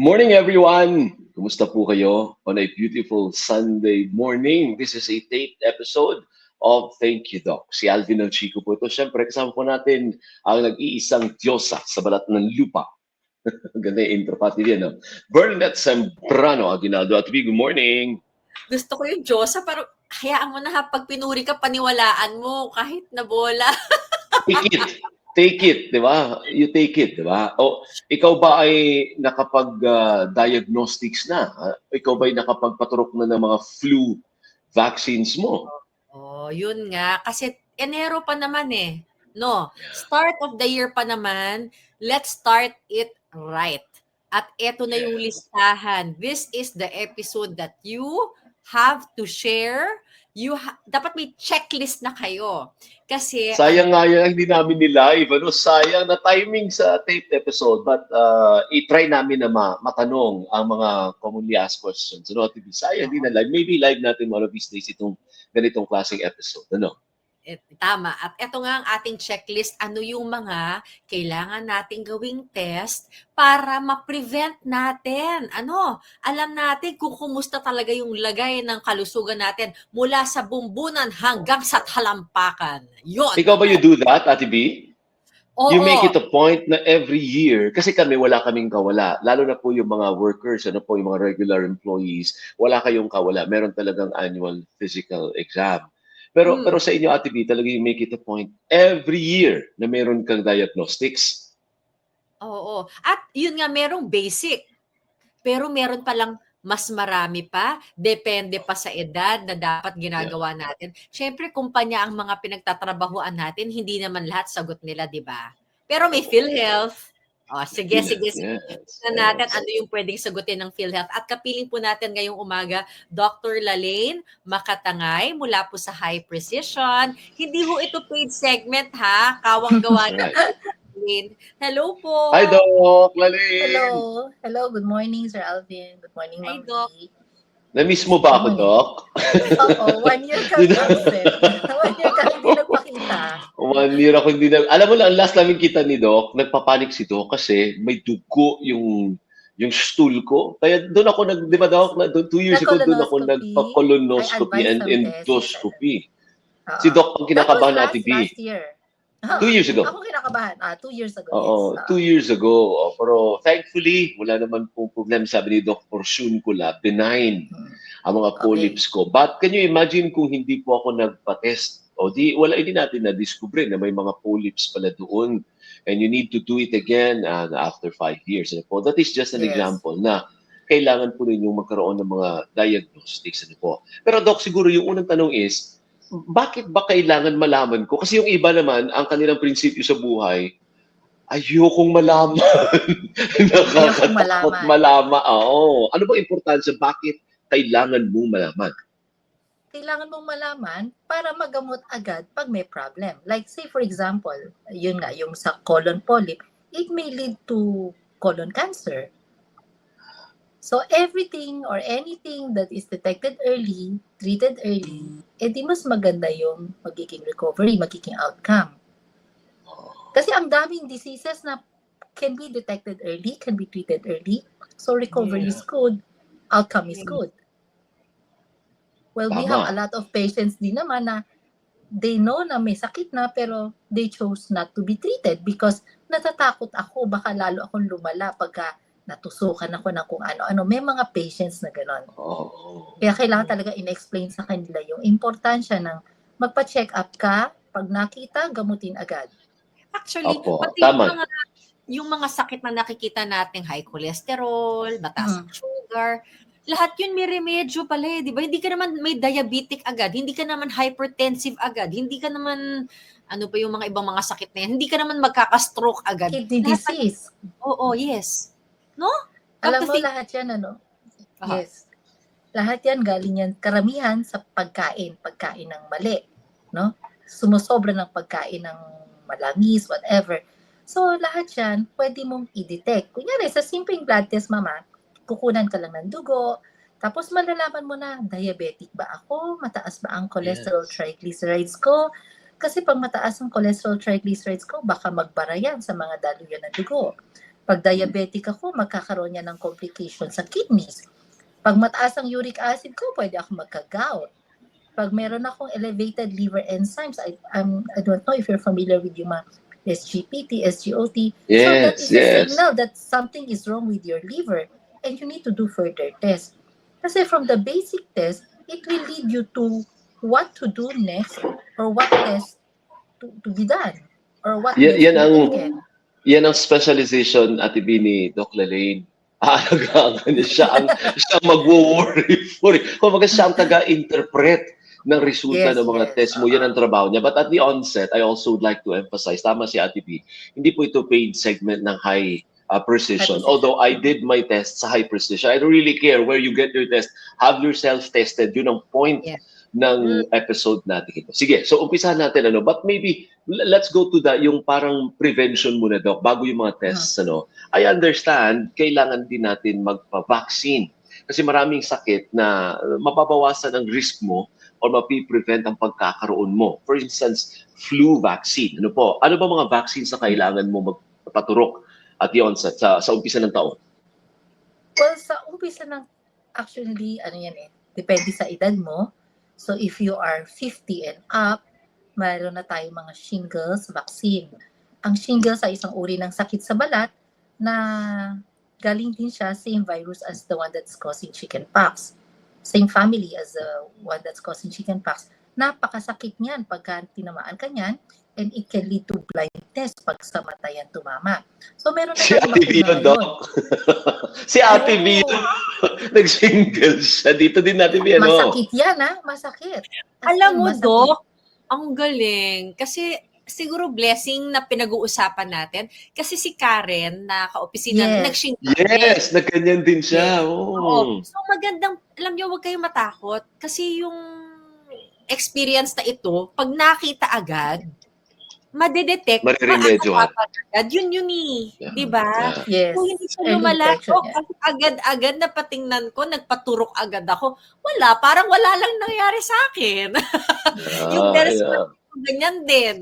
Morning everyone! Kumusta po kayo on a beautiful Sunday morning? This is a taped episode of Thank You Doc. Si Alvin ng Chico po ito. Siyempre kasama po natin ang nag-iisang Diyosa sa balat ng lupa. Ganda yung intro pati din, no? Bernadette Zambrano, Aguinaldo at good morning! Gusto ko yung Diyosa, pero hayaan mo na ha, pag pinuri ka, paniwalaan mo kahit na bola. Take it! Take it, di ba? You take it, di ba? O, ikaw ba ay nakapag-diagnostics na? Ikaw ba ay nakapagpaturok na ng mga flu vaccines mo? Oh, yun nga. Kasi Enero pa naman eh. No, start of the year pa naman. Let's start it right. At eto na yung listahan. This is the episode that you have to share. Dapat may checklist na kayo. Kasi Sayang nga yan, hindi namin ni-live. Ano? Sayang na timing sa taped episode. But i-try namin na matanong ang mga commonly asked questions. Ano? Sayang, hindi na live. Maybe live natin one of these days itong ganitong klaseng episode. Ano? Tama. At eto nga ang ating checklist. Ano yung mga kailangan nating gawing test para ma-prevent natin? Alam natin kung kumusta talaga yung lagay ng kalusugan natin mula sa bumbunan hanggang sa talampakan. Yun. Ikaw ba you do that, Ate B? Oo. You make it a point na every year, kasi kami wala kaming kawala, lalo na po yung mga workers, ano po, yung mga regular employees, wala kayong kawala. Meron talagang annual physical exam. Pero sa inyo, Ate B, talaga you make it a point every year na meron kang diagnostics. Oo. At yun nga, merong basic. Pero meron palang mas marami pa, depende pa sa edad na dapat ginagawa natin. Siyempre, kumpanya ang mga pinagtatrabahuan natin, hindi naman lahat sagot nila, di ba? Pero may PhilHealth. Sige. Tignan natin ano yung pwedeng sagutin ng PhilHealth. At kapiling po natin ngayong umaga, Dr. Lalaine Makatangay mula po sa High Precision. Hindi ho ito paid segment ha, kawang gawa na. Hello po. Hi, Doc Lalaine. Hello. Good morning, Sir Alvin. Good morning, Ma'am. Doc. Na-miss mo ba ako, Doc? Oo, 1 year ka absent. 1 year ka hindi nagpakita. 1 year ako hindi na... Alam mo lang, last namin kita ni Doc, nagpapanik si Doc kasi may dugo yung stool ko. Kaya doon ako di ba Doc, 2 years ago doon ako nagpa-colonoscopy and endoscopy. Si Doc ang kinakabahan natin, B. Last year. 2 years ago. Ako kinakabahan. 2 years ago. Oo, yes. 2 years ago. Pero thankfully, wala naman pong problem. Sabi ni Doc Porciun ko benign ang mga polyps ko. But can you imagine kung hindi po ako nagpa-test? Hindi natin na-discover na may mga polyps pala doon. And you need to do it again after 5 years. That is just an example na kailangan po ninyong magkaroon ng mga diagnostics. Pero Doc, siguro yung unang tanong is, bakit ba kailangan malaman ko? Kasi yung iba naman, ang kanilang prinsipyo sa buhay, ayokong malaman. Nakakatakot malaman. Oo. Ano ba importansya? Bakit kailangan mong malaman? Kailangan mong malaman para magamot agad pag may problem. Like say for example, yun nga, yung sa colon polyp, it may lead to colon cancer. So everything or anything that is detected early, treated early, edi mas maganda yung magiging recovery, magiging outcome. Kasi ang daming diseases na can be detected early, can be treated early. So recovery is good, outcome is good. Well, we have a lot of patients din naman na they know na may sakit na pero they chose not to be treated because natatakot ako, baka lalo akong lumala pagka natusukan ako ng kung ano-ano. May mga patients na gano'n. Kaya kailangan talaga in-explain sa kanila yung importansya ng magpa-check up ka, pag nakita, gamutin agad. Actually, pati yung mga sakit na nakikita natin, high cholesterol, mataas ang sugar, lahat yun may remedyo pala di ba? Hindi ka naman may diabetic agad, hindi ka naman hypertensive agad, hindi ka naman, ano pa yung mga ibang mga sakit na yan, hindi ka naman magkaka-stroke agad. Kidney disease. Oo, yes. No? Alam mo lahat yan, Yes. Lahat yan, galing yan, karamihan sa pagkain ng mali, no? Sumusobra ng pagkain ng malangis, whatever. So, lahat yan, pwede mong i-detect. Kunyari, sa simpleng blood test, mama, kukunan ka lang ng dugo, tapos malalaman mo na, diabetic ba ako? Mataas ba ang cholesterol triglycerides ko? Kasi pag mataas ang cholesterol triglycerides ko, baka magbara yan sa mga daluyan ng dugo. Pag diabetic ako, magkakaroon niya ng complication sa kidneys. Pag mataas ang uric acid ko, pwede ako magka-gout. Pag meron akong elevated liver enzymes, I don't know if you're familiar with yung mga SGPT, SGOT. So that is a signal that something is wrong with your liver and you need to do further tests. Kasi from the basic test, it will lead you to what to do next or what test to be done or what Yan yan ang specialization Ate B ni Doc Lalaine. Aalagaan siya ang mag-worry for it. Kumbaga siya ang taga-interpret ng resulta ng mga test mo. Yan ang trabaho niya. But at the onset, I also would like to emphasize, tama si Ate B, hindi po ito paid segment ng high precision. Although I did my test sa high precision, I don't really care where you get your test. Have yourself tested. Yun ang point ng episode natin ito. Sige, so umpisahan natin but maybe let's go to yung parang prevention muna, Doc, bago yung mga tests. I understand, kailangan din natin magpa-vaccine kasi maraming sakit na mapapawasan ang risk mo or mapiprevent ang pagkakaroon mo. For instance, flu vaccine. Ano ba mga vaccines na kailangan mo magpaturok at the onset sa umpisa ng taon? Well, sa umpisa ng, actually, depende sa edad mo. So if you are 50 and up, mayroon na tayong mga shingles vaccine. Ang shingles ay isang uri ng sakit sa balat na galing din siya, same virus as the one that's causing chickenpox. Same family as the one that's causing chickenpox. Napakasakit niyan pagka tinamaan ka niyan, and it can lead to blindness pag sa mata yan tumama. So meron na si Ate B yun, Doc. Si Ate B yun. Nag-single siya. Dito din natin B, Masakit yan, masakit. Alam mo, Doc, ang galing. Kasi siguro blessing na pinag-uusapan natin. Kasi si Karen na kaopisina, nag-shingles. Yes, nagganyan din siya. So magandang, alam niyo, huwag kayong matakot. Kasi yung experience na ito, pag nakita agad, madedetect, mariremedyohan. Yun di ba? Yes. Kung hindi siya lumalako, agad-agad na patingnan ko, nagpaturok agad ako, parang wala lang nangyari sa akin. Yung ganyan din.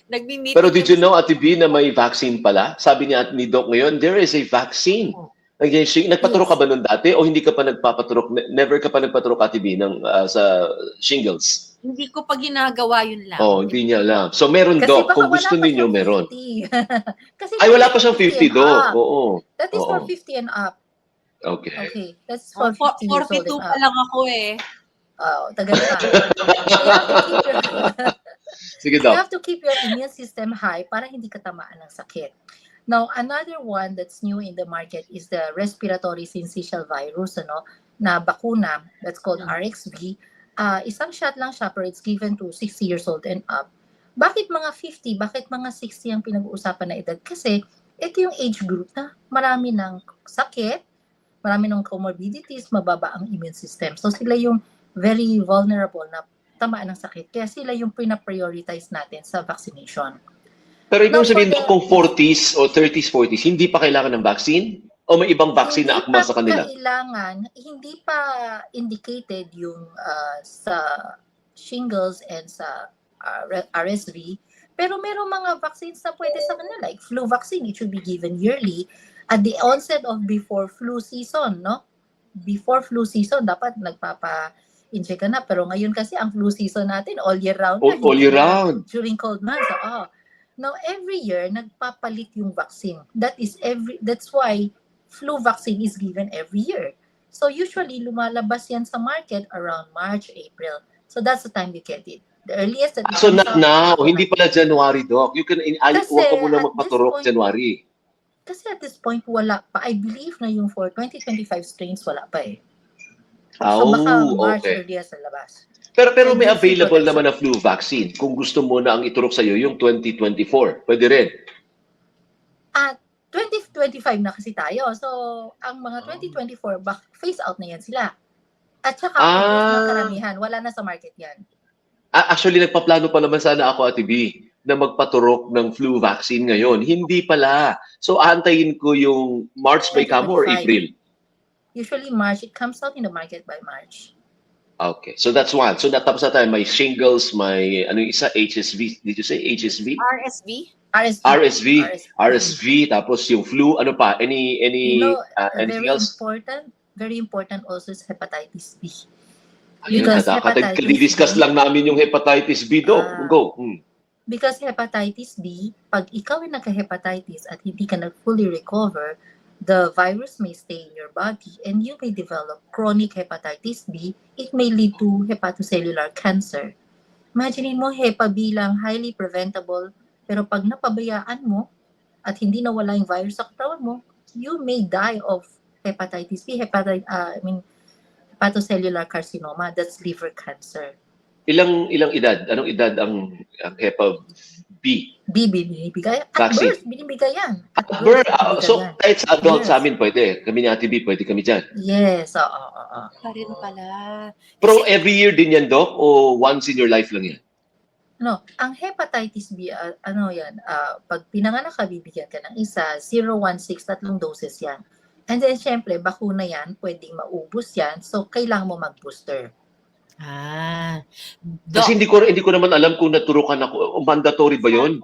Nagmi-meet. Pero did you know, Ate B, na may vaccine pala? Sabi ni Doc ngayon, there is a vaccine. Nagpaturok ka ba nun dati o hindi ka pa nagpapaturok? Never ka pa nagpaturok, Ate B, sa shingles? Hindi ko pa ginagawa yun lang. Hindi niya alam. So meron, Doc. Kung gusto ninyo, meron. Kasi wala pa siyang 50, Doc. Oo. That is for 50 and up. Okay. That's for 50 years old 42 pa lang ako tagal pa. Sige, Doc. You have to keep your immune system high para hindi ka tamaan ng sakit. Now, another one that's new in the market is the respiratory syncytial virus, na bakuna that's called RXV. Isang shot lang siya, pero it's given to 60 years old and up. Bakit mga 50? Bakit mga 60 ang pinag-uusapan na edad? Kasi ito yung age group na marami ng sakit, marami ng comorbidities, mababa ang immune system. So sila yung very vulnerable na tamaan ng sakit. Kaya sila yung pina-prioritize natin sa vaccination. Pero ibig sabihin, kung 40s o 30s, 40s, hindi pa kailangan ng vaccine? O may ibang vaccine na akma sa kanila? Hindi pa indicated yung sa shingles and sa RSV. Pero merong mga vaccines na pwede sa kanila. Like flu vaccine, it should be given yearly at the onset of before flu season, Before flu season, dapat nagpapa-inject ka na. Pero ngayon kasi ang flu season natin, all year round. All year round. During cold months. Now, every year, nagpapalit yung vaccine. That's why flu vaccine is given every year. So usually, lumalabas yan sa market around March, April. So that's the time you get it. The earliest that so not now, hindi pala January, Doc. You can, huwag ka muna magpaturok January. Kasi at this point, wala pa. I believe na yung for 2025 strains, wala pa So baka March earliest na labas. Pero may available naman na flu vaccine. Kung gusto mo na ang iturok sa'yo, yung 2024. Pwede rin. 2025 na kasi tayo. So, ang mga 2024, phase out na yan sila. At saka, na karamihan, wala na sa market yan. Actually, nagpaplano pa naman sana ako, Ate B, na magpaturok ng flu vaccine ngayon. Hindi pala. So, aantayin ko yung March by kamo or April? Usually March. It comes out in the market by March. Okay. So, that's one. So, natapos na tayo. May shingles, may, HSV. Did you say HSV? RSV? RSV. RSV, RSV. RSV, tapos yung flu, ano pa? You know, Anything else? very important also is hepatitis B. Ayun, Because hepatitis kadidiscuss B, lang namin yung hepatitis B, Doc. Go. because hepatitis B, pag ikaw ay nagka-hepatitis at hindi ka fully recover, the virus may stay in your body and you may develop chronic hepatitis B. It may lead to hepatocellular cancer. Imagine mo, Hepa B lang, highly preventable, pero pag napabayaan mo at hindi nawala yung virus sa katawan mo, you may die of hepatitis B, hepatocellular carcinoma, that's liver cancer. Ilang edad? Anong edad ang Hepa B? Binibigay. At Vaccine. birth, binibigay yan. At birth, binibigay so yan. kahit sa adult Yes. sa amin pwede. Kami ni Ate B, pwede kami dyan. Yes, oo. Pa rin pala. Pero every year din yan, Doc? O once in your life lang yan? No, ang hepatitis B, pag pinanganak ka, bibigyan ka ng isa, 016, 3 doses yan. And then, syempre, bakuna yan, pwedeng maubos yan, so kailangan mo mag-booster. Doc, Kasi hindi ko naman alam kung naturukan ako. Mandatory ba yun?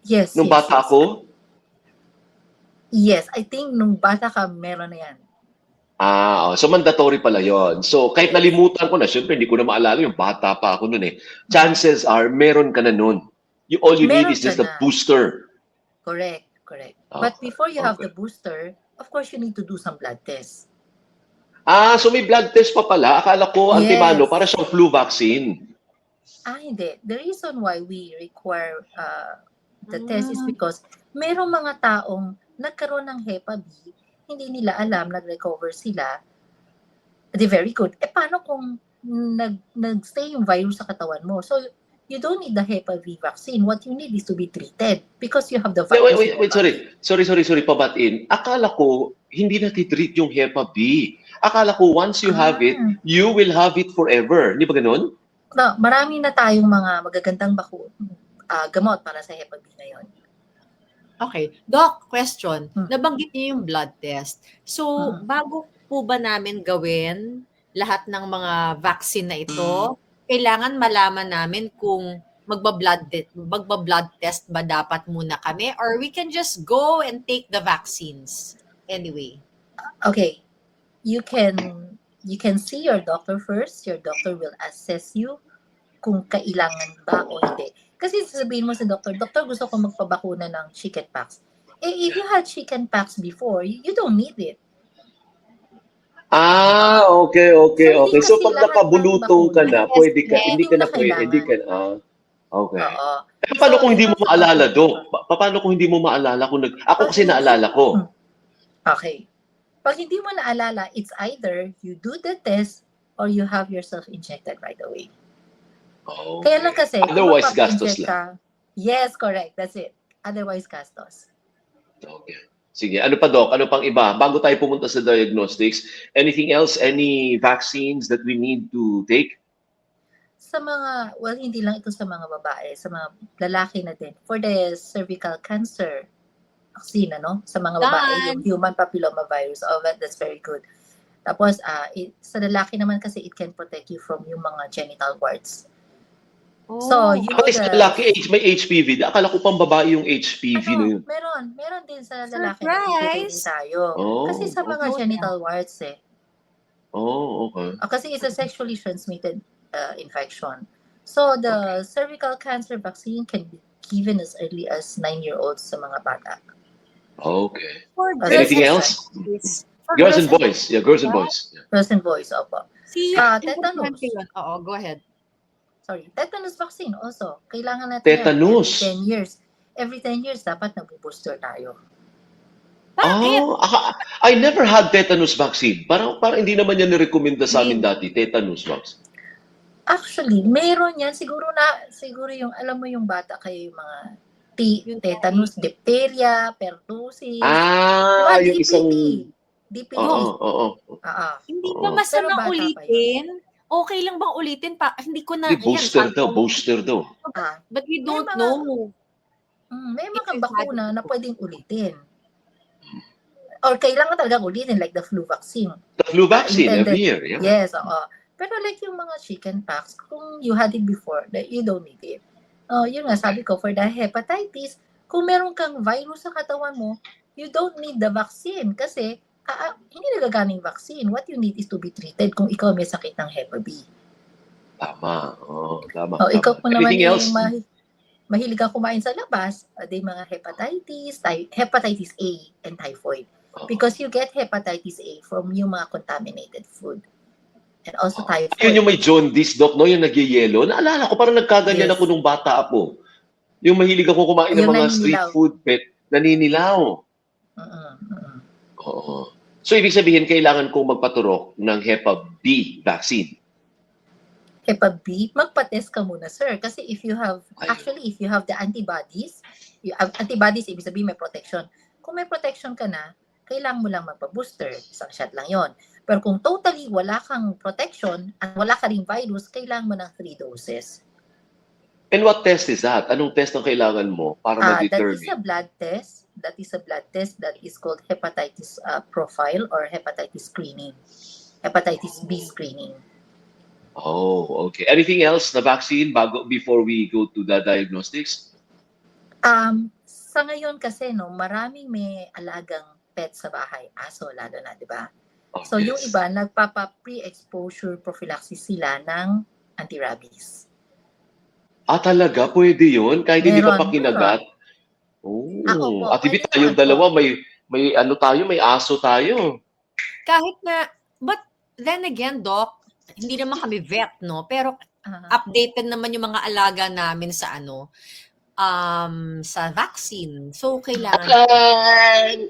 Yes. Nung yes, bata yes. ko? Yes, I think nung bata ka, meron na yan. So mandatory pala yon. So kahit nalimutan ko na, syempre hindi ko na maalala yung bata pa ako noon eh. Chances are, meron ka na noon. All you need Meron is just ka a na. booster. Correct. Oh, But before you have okay. the booster, of course, you need to do some blood tests. So may blood test pa pala. Akala ko antimano Yes. para siyang flu vaccine. Hindi. The reason why we require the test is because merong mga taong nagkaroon ng Hepa B, hindi nila alam, nag-recover sila. They're very good. Paano kung nag-stay yung virus sa katawan mo? So, you don't need the Hepa B vaccine. What you need is to be treated because you have the virus. Wait, sorry, pabatin. Akala ko hindi natitreat yung Hepa B. Akala ko once you have it, you will have it forever. Hindi ba ganun? No, marami na tayong mga magagandang gamot para sa Hepa B ngayon. Okay. Doc, question. Hmm. Nabanggit niyo yung blood test. So, bago po ba namin gawin lahat ng mga vaccine na ito, kailangan malaman namin kung magba-blood test ba dapat muna kami or we can just go and take the vaccines anyway? Okay. You can see your doctor first. Your doctor will assess you kung kailangan ba o hindi. Kasi sasabihin mo sa doktor, gusto ko magpabakuna ng chickenpox. If you had chickenpox before, you don't need it. Okay. So pag nakabulutong ka na, pwede ka, hindi ka na pwede. Okay. Oo. Paano kung hindi mo maalala, Dok? Paano kung hindi mo maalala kung ako kasi naalala ko. Okay. Pag hindi mo naalala, it's either you do the test or you have yourself injected right away. Okay. Kaya lang kasi, Otherwise, kung gastos magpapa-inject ka, yes, correct. That's it. Otherwise, gastos. Okay. Sige, ano pa, Doc? Ano pang iba? Bago tayo pumunta sa diagnostics, anything else? Any vaccines that we need to take? Sa mga, hindi lang ito sa mga babae, sa mga lalaki na din. For the cervical cancer vaccine, sa mga babae, yung human papillomavirus. That's very good. Tapos, sa lalaki naman kasi, it can protect you from yung mga genital warts. So, Sa lalaki, may HPV. Akala ko pang babae yung HPV na yun. Meron din sa lalaki. Surprise! Din tayo. Kasi sa mga genital warts okay. Kasi it's a sexually transmitted infection. So, the cervical cancer vaccine can be given as early as 9-year-olds sa mga bata. Okay. Anything else? Girls and boys. Yeah, girls and boys. Yeah. Girls and boys, opo. Tetanus. Oo, go ahead. Sorry, tetanus vaccine also. Kailangan natin tetanus. Every 10 years. Every 10 years, dapat nag-booster tayo. I never had tetanus vaccine. Parang hindi naman yan nirekomenda sa amin dati, tetanus vaccine. Actually, meron yan. Siguro yung, alam mo yung bata kayo yung mga tetanus, diphtheria, pertussis. Yung isang... DPT. Oo. Hindi ba masamang ulitin? Okay lang bang ulitin pa? Hindi ko na... Booster daw. But we don't know. May mga bakuna na pwedeng ulitin. Or kailangan talagang ulitin, like the flu vaccine. The flu vaccine, every year. Yeah. Yes, oo. Pero like yung mga chickenpox, kung you had it before, you don't need it. Oh, yun nga, sabi ko, for the hepatitis, kung meron kang virus sa katawan mo, you don't need the vaccine kasi hindi nagagana yung vaccine. What you need is to be treated kung ikaw may sakit ng Hep B. Tama. Tama. Oh, ikaw po naman Anything else? mahilig kang kumain sa labas, day mga hepatitis A and typhoid. Because you get hepatitis A from yung mga contaminated food. And also typhoid. Yun yung may jaundice, Doc, no? Yung nagyayelo. Naalala ko, parang nagkaganyan Yes. ako nung bata ako. Yung mahilig ako kumain ng Yung mga naninilaw. street food, naninilaw. Oo. So, ibig sabihin, kailangan kong magpaturok ng Hep B vaccine. Hep B, magpa-test ka muna, sir. Kasi if you have the antibodies, antibodies, ibig sabihin may protection. Kung may protection ka na, kailangan mo lang magpa-booster. Isang shot lang yon. Pero kung totally wala kang protection at wala ka ring virus, kailangan mo ng 3 doses. And what test is that? Anong test ang kailangan mo para ma-determine? That is a blood test. That is a blood test that is called hepatitis profile or hepatitis screening. Hepatitis B screening. Oh, okay. Anything else na vaccine before we go to the diagnostics? Sa ngayon kasi, maraming may alagang pet sa bahay. Aso, lalo na, di ba? Oh, So, yes. yung iba, nagpapa-pre-exposure prophylaxis sila ng anti-rabies. Talaga? Pwede yun? Kahit hindi pa Meron, kinagat? Oh. Opo, At ibig pwede tayong naman dalawa, po. may ano tayo, may aso tayo. Kahit na, but then again, Doc, hindi naman kami vet, no? Pero updated naman yung mga alaga namin sa sa vaccine. So, kailangan.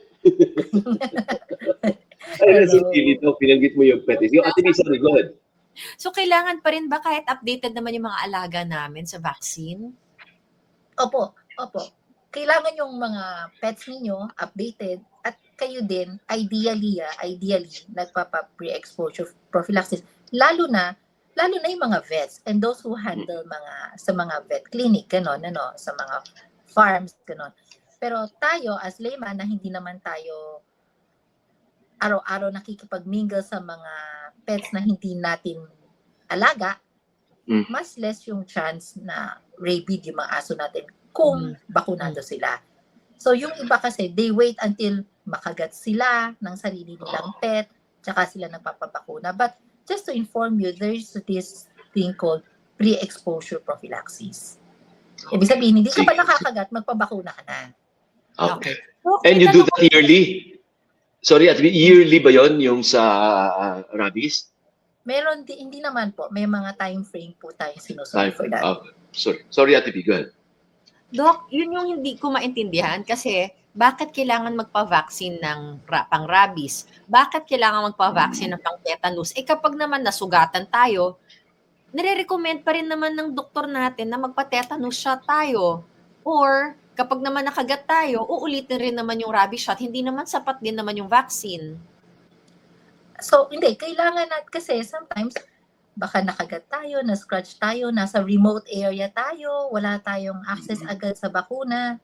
Ay, nasa dito, pinanggit mo yung pet. Yung Ate Lisa, good. So, kailangan pa rin ba kahit updated naman yung mga alaga namin sa vaccine? Opo. Kailangan yung mga pets ninyo updated at kayo din, ideally, nagpapa-pre-exposure prophylaxis. Lalo na yung mga vets and those who handle sa mga vet clinic, sa mga farms, ganon. Pero tayo, as layman, na hindi naman tayo araw-araw nakikipag-mingle sa mga pets na hindi natin alaga, mas less yung chance na rabid yung mga aso natin kung bakunado sila. So, yung iba kasi, they wait until makagat sila ng sarili nilang pet, tsaka sila nagpapabakuna. But just to inform you, there's this thing called pre-exposure prophylaxis. Ibig sabihin, hindi ka pa nakakagat, magpabakuna ka na. Okay. And you do that yearly? Sorry, yearly ba yon yung sa rabies? Meron, hindi naman po. May mga time frame po tayo sinusunod for that. Sorry, Ate B, go ahead. Doc, yun yung hindi ko maintindihan kasi bakit kailangan magpa-vaccine ng pang-rabies? Bakit kailangan magpa-vaccine ng pang-tetanus? Kapag naman nasugatan tayo, nire-recommend pa rin naman ng doktor natin na magpa-tetanus shot tayo. Or kapag naman nakagat tayo, uulitin rin naman yung rabies shot. Hindi naman sapat din naman yung vaccine. So, hindi. Kailangan natin kasi sometimes baka nakagat tayo, na-scratch tayo, nasa remote area tayo, wala tayong access agad sa bakuna.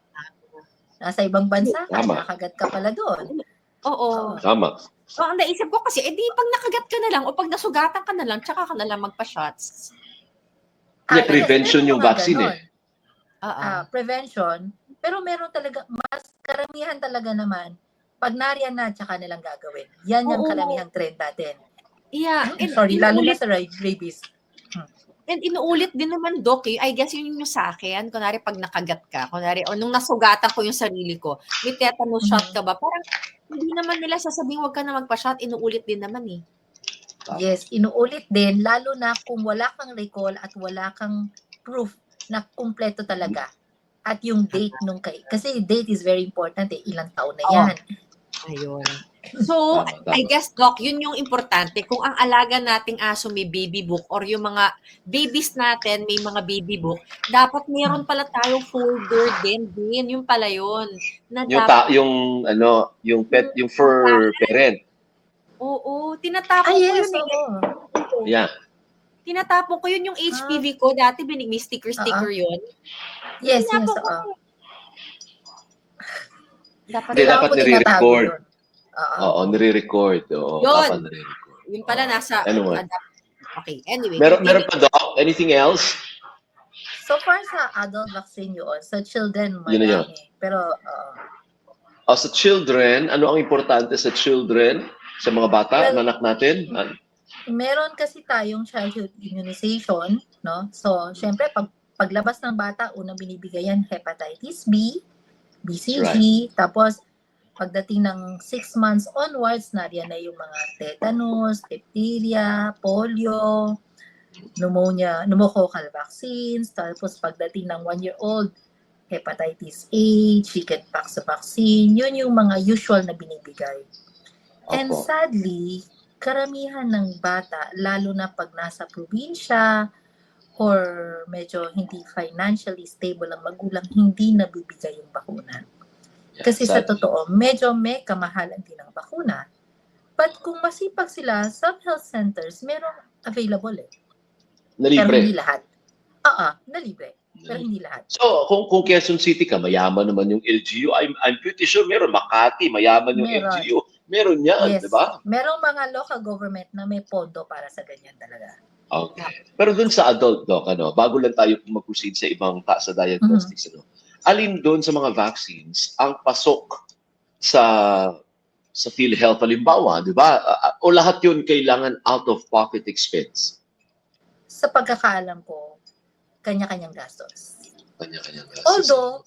Nasa ibang bansa, nakagat ka pala doon. Oo. Tama. So, ang naisip ko kasi, pag nakagat ka na lang o pag nasugatan ka na lang, tsaka ka na lang magpa-shots. Prevention yung vaccine prevention. Pero meron talaga, mas karamihan talaga naman, pag nariyan na, tsaka nilang gagawin. Yan yung karamihang trend natin. Yeah. Sorry, lalo na sa rabies. And inuulit din naman, Doc, I guess yun yung sa akin. Kunwari, pag nakagat ka, o nung nasugatan ko yung sarili ko, may tetanus shot ka ba? Parang hindi naman nila sasabing huwag ka na magpa-shot, inuulit din naman eh. Yes, inuulit din, lalo na kung wala kang recall at wala kang proof na kumpleto talaga. At yung date kasi date is very important ilang taon na yan. Ayun. So, I guess, Doc, yun yung importante. Kung ang alaga nating aso may baby book or yung mga babies natin may mga baby book, dapat meron pala tayong folder din. Yung pala yun. Na yung pet, yung fur parent. Oo. Tinatapon ko yun. Yeah. Tinatapon ko yun yung HPV ko. Dati may sticker yun. Yes. Dapat nire-record. Oo, nire-record. Yun. Yung pala nasa... Anyway. Okay, anyway. Meron pa, Doc? Anything else? So far sa adult vaccine yun, sa children Yun na yun. marami. Pero Sa children, ano ang importante sa children? Sa mga bata, Well, anak natin? meron kasi tayong childhood immunization, no? So, syempre, paglabas ng bata, unang binibigay yan hepatitis B, BCG, tapos pagdating ng 6 months onwards, nariyan na yung mga tetanus, diphtheria, polio, pneumococcal vaccines, tapos pagdating ng 1-year-old, hepatitis A, chickenpox vaccine, yun yung mga usual na binibigay. And Opo. sadly, karamihan ng bata, lalo na pag nasa probinsya or medyo hindi financially stable ang magulang, hindi nabibigay yung bakuna. Kasi sa Sadly. totoo, medyo may kamahalan din ang bakuna. But kung masipag sila, some health centers, merong available eh. Na Pero hindi libre. lahat. Na libre. Pero hindi lahat. So, kung Quezon City ka, mayaman naman yung LGU. I'm pretty sure meron. Makati, mayaman yung Meron. LGU. Meron yan, Yes. di ba? Merong mga local government na may pondo para sa ganyan talaga. Okay. Pero dun sa adult, Doc, bago lang tayo mag-proceed sa ibang sa diagnostics, alin doon sa mga vaccines ang pasok sa PhilHealth, halimbawa, di ba? O lahat yun kailangan out-of-pocket expense? Sa pagkakaalam ko, kanya-kanyang gastos. Kanya-kanyang gastos. Although,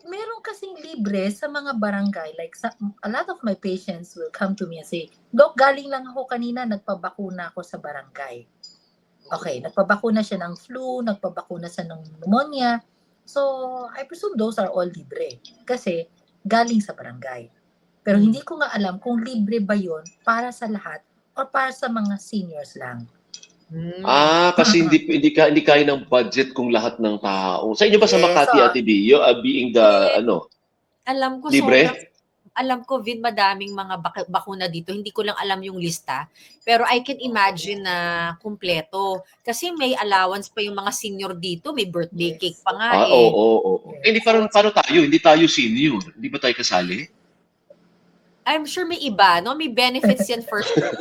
meron kasing libre sa mga barangay. Like, a lot of my patients will come to me and say, Doc, galing lang ako kanina, nagpabakuna ako sa barangay. Okay, nagpabakuna siya ng flu, nagpabakuna siya ng pneumonia. So, I presume those are all libre. Kasi, galing sa barangay. Pero hindi ko nga alam kung libre ba yun para sa lahat or para sa mga seniors lang. Kasi hindi kaya ng budget kung lahat ng tao. Sa inyo ba sa Yes, Makati, so, Ate B, being the, Alam ko, libre? alam ko, Vin, madaming mga bakuna dito. Hindi ko lang alam yung lista. Pero I can imagine na kumpleto. Kasi may allowance pa yung mga senior dito. May birthday cake pa nga Oo. Hindi paano tayo? Hindi tayo senior. Hindi ba tayo kasali? I'm sure may iba, no? May benefits yan for sure.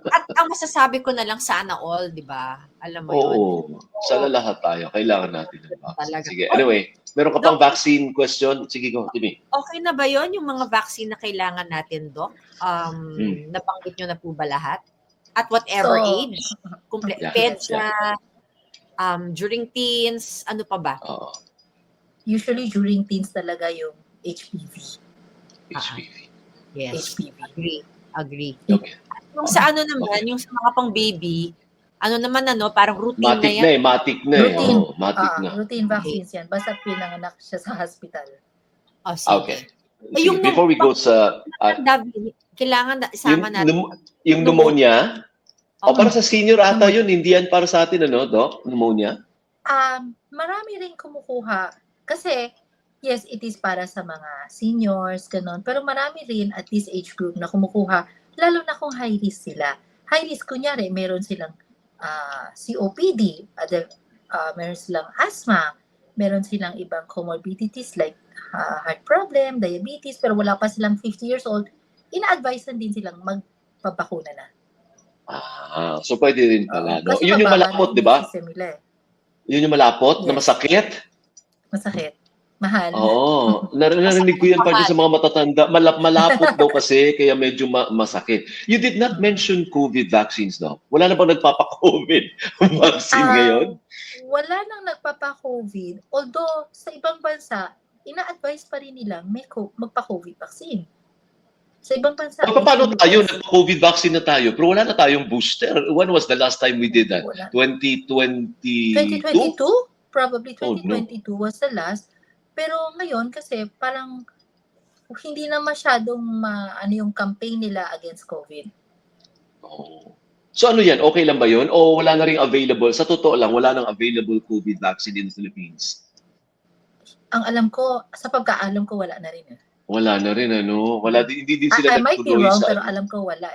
At ang masasabi ko na lang, sana all, di ba? Alam mo yun. Oo. Sana lahat tayo. Kailangan natin ng vaccine. Talaga. Sige, anyway. Meron ka pang vaccine question? Sige, go, Timmy. Okay na ba yun, yung mga vaccine na kailangan natin, Doc? Nabanggit nyo na po ba lahat? At whatever age? Peds na, during teens, ano pa ba? Usually during teens talaga yung HPV. HPV. Yes. HPV. Agree. Okay. Yung sa ano naman, yung sa mga pang baby, ano naman parang routine Matic na yan. Matic na. Routine. Matic na. Routine vaccines yan. Basta pinanganak siya sa hospital. Oh, sige. Okay. Sige, before we go sa... kailangan isama natin. Yung pneumonia, para sa senior ata yun, hindi yan para sa atin, Doc? Pneumonia? Marami rin kumukuha. Kasi, yes, it is para sa mga seniors, ganon. Pero marami rin at this age group na kumukuha, lalo na kung high risk sila. High risk, kunyari, meron silang COPD, meron silang asthma, meron silang ibang comorbidities like heart problem, diabetes, pero wala pa silang 50 years old, ina-advise din silang magpabakuna na. So pwede rin pala. No? Kasi Yun yung malapot, di ba? Yun yung malapot na masakit? Masakit. Mahal. Oo. Narinig ko yan pa sa mga matatanda. Malapot daw kasi, kaya medyo masakit. You did not mention COVID vaccines, no? Wala na bang nagpapa-COVID vaccine ngayon? Wala nang nagpapa-COVID. Although, sa ibang bansa, ina-advise pa rin nilang magpa-COVID vaccine. Sa ibang bansa. Paano tayo? Nagpa-COVID vaccine na tayo, pero wala na tayong booster. When was the last time we did that? 2022? 2022? Probably 2022 was the last. Pero ngayon kasi parang hindi na masyadong yung campaign nila against COVID. So ano yan? Okay lang ba yun? O wala na rin available? Sa totoo lang, wala nang available COVID vaccine in the Philippines? Ang alam ko, sa pagkaalam ko, wala na rin. Wala na rin, Wala, hindi din sila I might be wrong, pero alam ko wala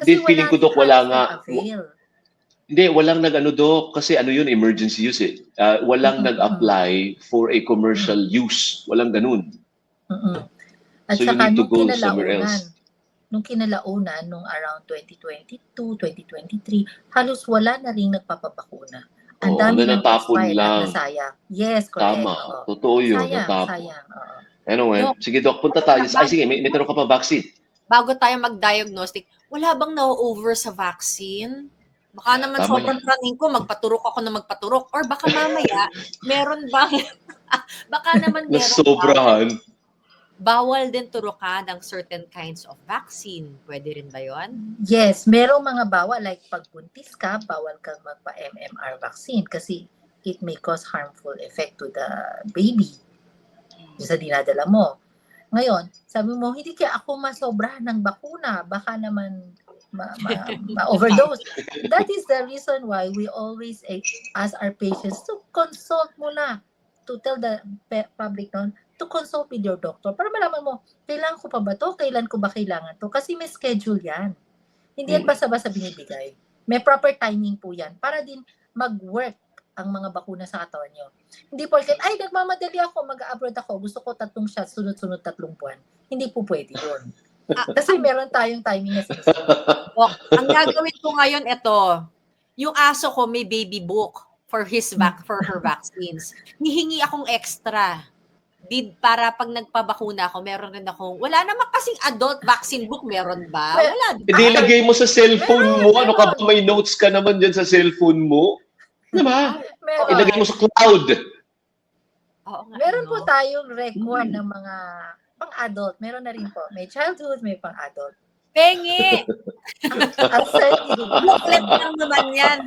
Kasi feeling ko, Dok, wala nga. Avail. Hindi, walang Dok, kasi yun, emergency use eh. Walang nag-apply for a commercial use. Walang ganun. At so saka you need to go somewhere else. Nung kinalaunan, nung around 2022, 2023, halos wala na rin nagpapabakuna. Ang Oo, dami na ng natapon expired at lang. nasayang. Yes, correct. Tama. Oo. Totoo yun, Sayang, natapon. sayang. Oo. Anyway, Dok, sige Doc, punta tayo. Ay sige, may tanong ka pa vaccine. bago tayo mag-diagnostic, wala bang na-over sa vaccine? Baka naman Tama sobrang praning ko, magpaturok ako na magpaturok. Or baka mamaya, meron bang, baka naman merong Nasobrahan. bawal din turukan ng certain kinds of vaccine. Pwede rin ba yun? Yes, merong mga bawal. Like pag buntis ka, bawal kang magpa-MMR vaccine kasi it may cause harmful effect to the baby sa dinadala mo. Ngayon, sabi mo, hindi kaya ako masobrahan ng bakuna. Baka naman ma-overdose. That is the reason why we always ask our patients to consult muna, to tell the public to consult with your doctor para malaman mo, kailangan ko pa ba to? Kailan ko ba kailangan to? Kasi may schedule yan. Hindi yan basta-basta binibigay. May proper timing po yan para din mag-work ang mga bakuna sa katawan nyo. Hindi porket, ay, nagmamadali ako, mag-abroad ako, gusto ko 3 shots, sunod-sunod 3 buwan. Hindi po pwede yun. Kasi meron tayong timing na sinasabi. Ang gagawin ko ngayon, ito, yung aso ko may baby book for her vaccines. Hihingi akong extra. Para pag nagpabakuna ako, meron rin akong, wala naman kasing adult vaccine book, meron ba? Wala. Ilagay mo sa cellphone mo. Ano ka ba? May notes ka naman dyan sa cellphone mo. Diba? Ilagay mo sa cloud. Oo nga, Meron po tayong record ng mga pang-adult. Meron na rin po. May childhood, may pang-adult. Pengi! Booklet lang naman yan.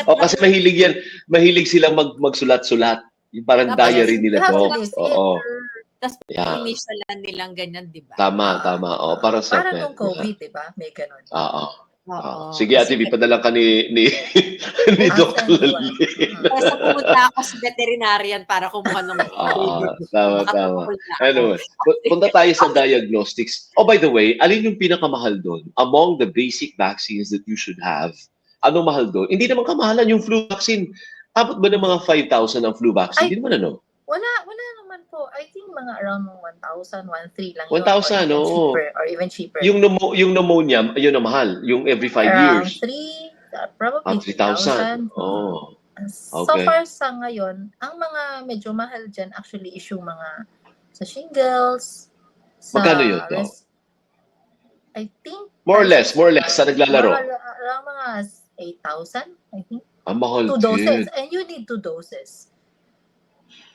O kasi mahilig yan. Mahilig silang magsulat-sulat. Yung parang diary nila to. Oo. Tapos Yeah. inisalan nilang ganyan, di ba? Tama. O, parang sa Parang nung COVID, di ba? May ganun. Oo. Oo. Sige ate, padala ka ni Dr. Lali. Kasi pumunta ako sa veterinarian para kumuha ng Tama. Anyway, punta tayo sa diagnostics. Oh, by the way, alin yung pinakamahal doon? Among the basic vaccines that you should have, anong mahal doon? Hindi naman kamahalan yung flu vaccine. Abot ba ng mga 5,000 ang flu vaccine? Hindi naman ano? Wala naman po. I think mga around 1,000, 1,300 lang 1,000, oo. Or even cheaper. Yung pneumonia, yun ang mahal. Yung every 5 years. Probably 3,000. Oh. So far sa ngayon, ang mga medyo mahal dyan actually is yung mga sa shingles. Magkano yun? I think More or less, sa naglalaro. Around mga 8,000, I think. Ang mahal 2 doses. din. And you need 2 doses.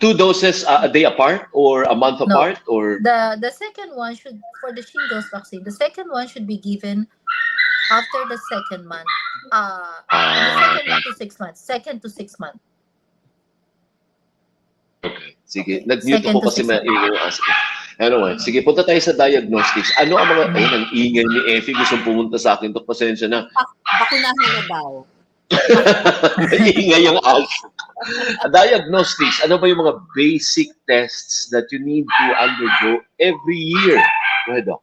2 doses a day apart or a month apart? Or The second one for the shingles vaccine, the second one should be given after the second month. The second month to 6 months. 2nd to 6 months. Okay. Sige, Okay. nag-mute Second ako to kasi sixth month. maingay yung ask. Anyway, sige, punta tayo sa diagnostics. Ano ang mga, ayun, ang ingay ni Effie, gustong pumunta sa akin. Pasensya na. Bakunahan na daw. Ingay yung ask. Diagnostics, ano ba yung mga basic tests that you need to undergo every year? Go ahead, Doc.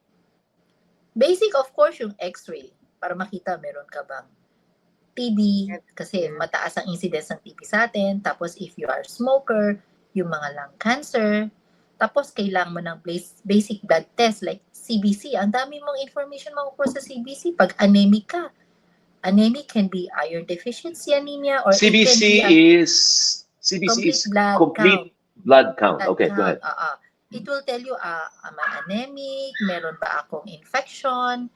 Basic, of course, yung x-ray para makita meron ka bang TB kasi mataas ang incidence ng TB sa atin. Tapos if you are smoker, yung mga lung cancer. Tapos kailangan mo ng basic blood test like CBC. Ang dami mong information makukuha sa CBC pag anemic ka. Anemic can be iron deficiency anemia or CBC is complete blood count. Okay, go ahead. It will tell you, am I anemic? Meron ba akong infection?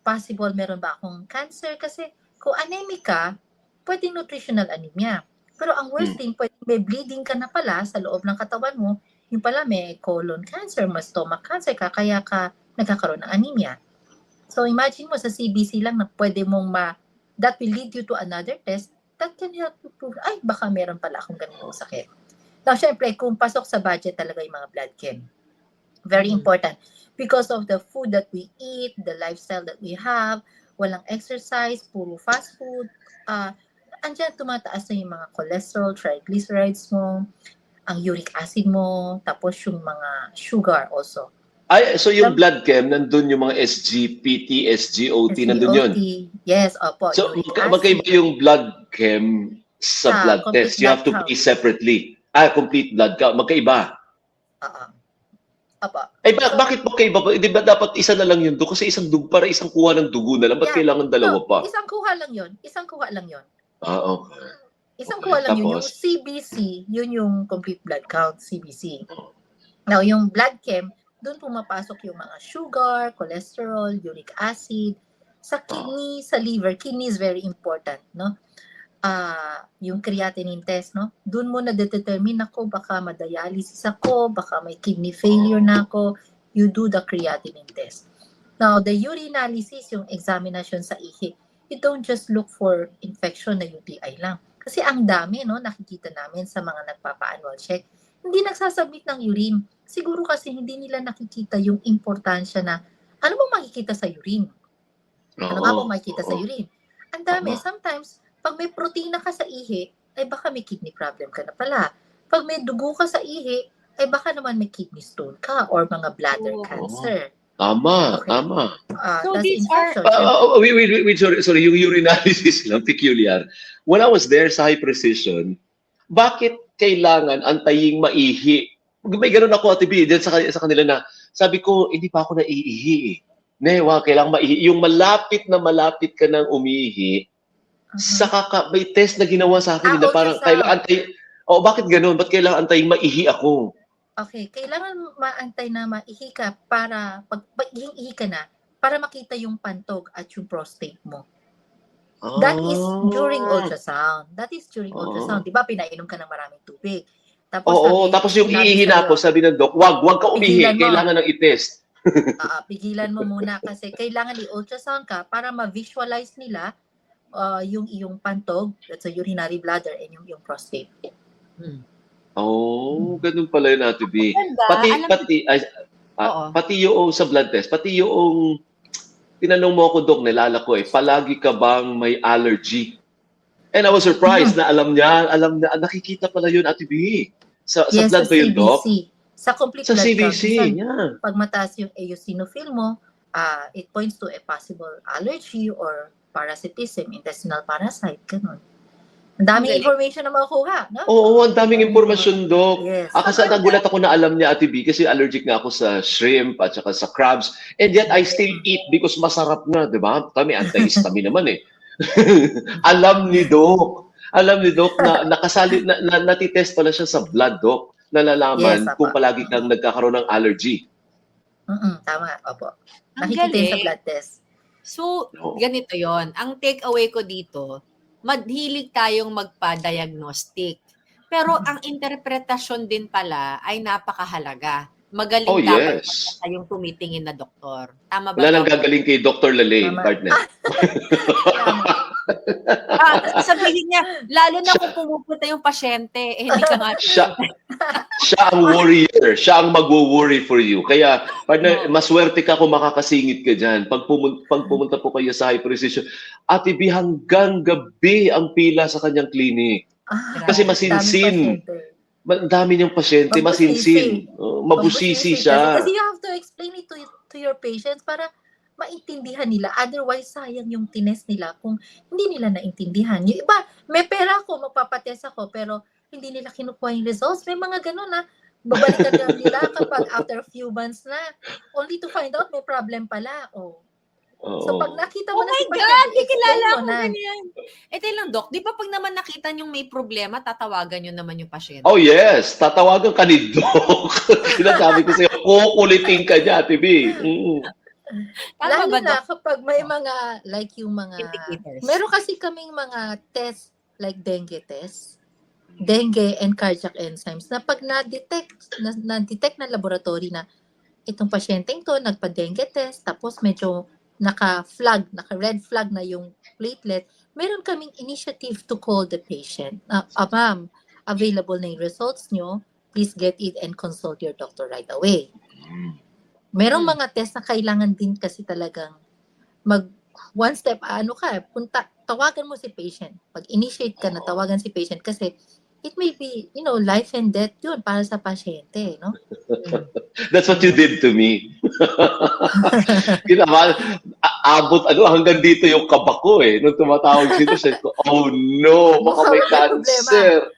Possible meron ba akong cancer? Kasi kung anemic ka, pwedeng nutritional anemia. Pero ang worst thing, pwedeng may bleeding ka na pala sa loob ng katawan mo. Yung pala may colon cancer, may stomach cancer ka, kaya ka nagkakaroon ng anemia. So imagine mo sa CBC lang na pwede mong that will lead you to another test that can help you prove, ay, baka meron pala akong ganitong sakit. Now, syempre, kung pasok sa budget talaga yung mga blood chem. Very important. Because of the food that we eat, the lifestyle that we have, walang exercise, puro fast food, andyan tumataas na yung mga cholesterol, triglycerides mo, ang uric acid mo, tapos yung mga sugar also. Ay, so yung blood chem, nandun yung mga SGPT, SGOT, nandun yun? Yes, opo. So, magkaiba yung blood chem sa blood test. You have to pay separately. Complete blood count. Magkaiba. Opo. Ay, bakit magkaiba? Di ba dapat isa na lang yun doon? Kasi isang dugo, para isang kuha ng dugo na lang. Ba't kailangan dalawa pa? Isang kuha lang yun. Okay. Isang Okay. kuha lang yun. Yung Tapos? CBC, yun yung complete blood count, CBC. Now, yung blood chem, doon pumapasok yung mga sugar, cholesterol, uric acid. Sa kidney, sa liver, kidney is very important, no? Yung creatinine test, no? Doon mo na determine ako, baka ma-dialysis ako, baka may kidney failure na ako. You do the creatinine test. Now, the urinalysis, yung examination sa ihi, you don't just look for infection na UTI lang. Kasi ang dami, no, nakikita namin sa mga nagpapa-annual check, hindi nagsasubmit ng urine. Siguro kasi hindi nila nakikita yung importansya na ano bang makikita sa urine? Ano nga bang makikita sa urine? Ang dami. Sometimes, pag may protina ka sa ihi, ay baka may kidney problem ka na pala. Pag may dugo ka sa ihi, ay baka naman may kidney stone ka or mga bladder cancer. Tama, Okay. tama. So Tas these are- infection. Wait, sorry. Yung urinalysis lang, peculiar. When I was there sa High Precision, bakit kailangan antaying maihi? May ganun ako, Ate B, din sa kanila na, sabi ko, hindi pa ako naiihi eh. Newa, kailangan maihi. Yung malapit ka ng umihi, may test na ginawa sa akin, na parang ultrasound. kailangan antay. Bakit ganun? Ba't kailangan antaying maihi ako? Okay, kailangan maantay na maihi ka para, pag ihi ka na, para makita yung pantog at yung prostate mo. That is during ultrasound. Di ba, pinainom ka ng maraming tubig. Tapos yung iihi na ako, sabi ng doc, wag ka umihi, kailangan ng i-test. Pigilan mo muna kasi kailangan i-ultrasound ka para ma-visualize nila yung iyong pantog, that's a urinary bladder, and yung prostate. Ganun pala yun, Ate B. Pati yung sa blood test, pati yung tinanong mo ako, Doc, nilala ko palagi ka bang may allergy? And I was surprised na alam niya, nakikita pala yun, Ate B. Sa blood ba yun, Doc? Sa complete sa blood CBC, count. yeah. Pag mataas yung eosinophil mo, it points to a possible allergy or parasitism, intestinal parasite, ganun. Ang daming information na makukuha, no? Ang daming impormasyon, Doc. Yes. Kasi nagulat ako na alam niya, Ate B, kasi allergic nga ako sa shrimp at saka sa crabs. And yet, I still eat because masarap na, di ba? Kami, anti-histamine naman eh. Alam ni Doc na nakasali, natitest pala siya sa blood, Doc. Nalalaman kung palagi kang nagkakaroon ng allergy. Tama, opo. Ang Nakikita galing. sa blood test. So, ganito yon. Ang take away ko dito, madhilig tayong magpa-diagnostic. Pero ang interpretasyon din pala ay napakahalaga. Magaling dapat yung tumitingin na doktor. Tama ba? Wala nang gagaling kay Dr. Lalay Gardner. Sabihin niya, lalo na kung pumupunta yung pasyente, hindi ka nga. Siya ang warrior. Siya ang mag-worry for you. Kaya, maswerte ka kung makakasingit ka dyan. Pag pumunta po kayo sa High Precision, Ate B, hanggang gabi ang pila sa kanyang clinic. Kasi masinsin. Ang dami niyang pasyente, masinsin. Mabusisi siya. Kasi you have to explain it to your patients para maintindihan nila. Otherwise, sayang yung tinest nila kung hindi nila naintindihan. Yung iba, may pera ako, magpapatest ako, pero hindi nila kinukuha yung results. May mga ganun na babalikan nila kapag after a few months na, only to find out may problem pala. So pag nakita mo na si pasyente, God, kilala ko ganyan. Ito lang, Doc, di ba pag naman nakita nyo may problema, tatawagan nyo naman yung pasyente? Oh yes, tatawagan ka ni Doc. Sinasabi ko sa'yo, kukulitin ka niya, Ate B. Lalo na kapag may mga, like yung mga, meron kasi kaming mga test, like dengue test, dengue and cardiac enzymes, na pag na-detect na laboratory na itong pasyenteng to, nagpa-dengue test, tapos medyo naka-red flag na yung platelet, meron kaming initiative to call the patient. Ma'am, available na yung results nyo, please get it and consult your doctor right away. Merong mga test na kailangan din kasi talagang one step, tawagan mo si patient. Pag-initiate ka na, tawagan si patient kasi it may be, life and death yun para sa pasyente, no? That's what you did to me. Hanggang dito yung kaba ko eh. Nung tumatawag si patient ko, oh no, baka may cancer.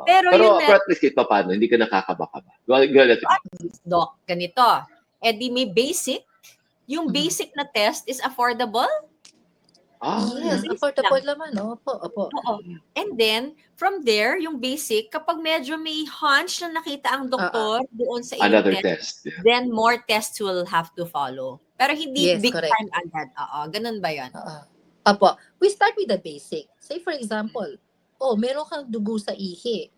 Pero at least kahit paano, hindi ka nakakaba-kaba. Doc, ganito. Di may basic. Yung basic na test is affordable? Yes, Mabilis affordable naman. Opo, opo. Oo. And then, from there, yung basic, kapag medyo may hunch na nakita ang doktor doon sa iyong Another test, test. Yeah. then more tests will have to follow. Pero hindi Yes, big correct. time agad. Oo, ganun ba yan? Opo. We start with the basic. Say for example, meron kang dugo sa ihi.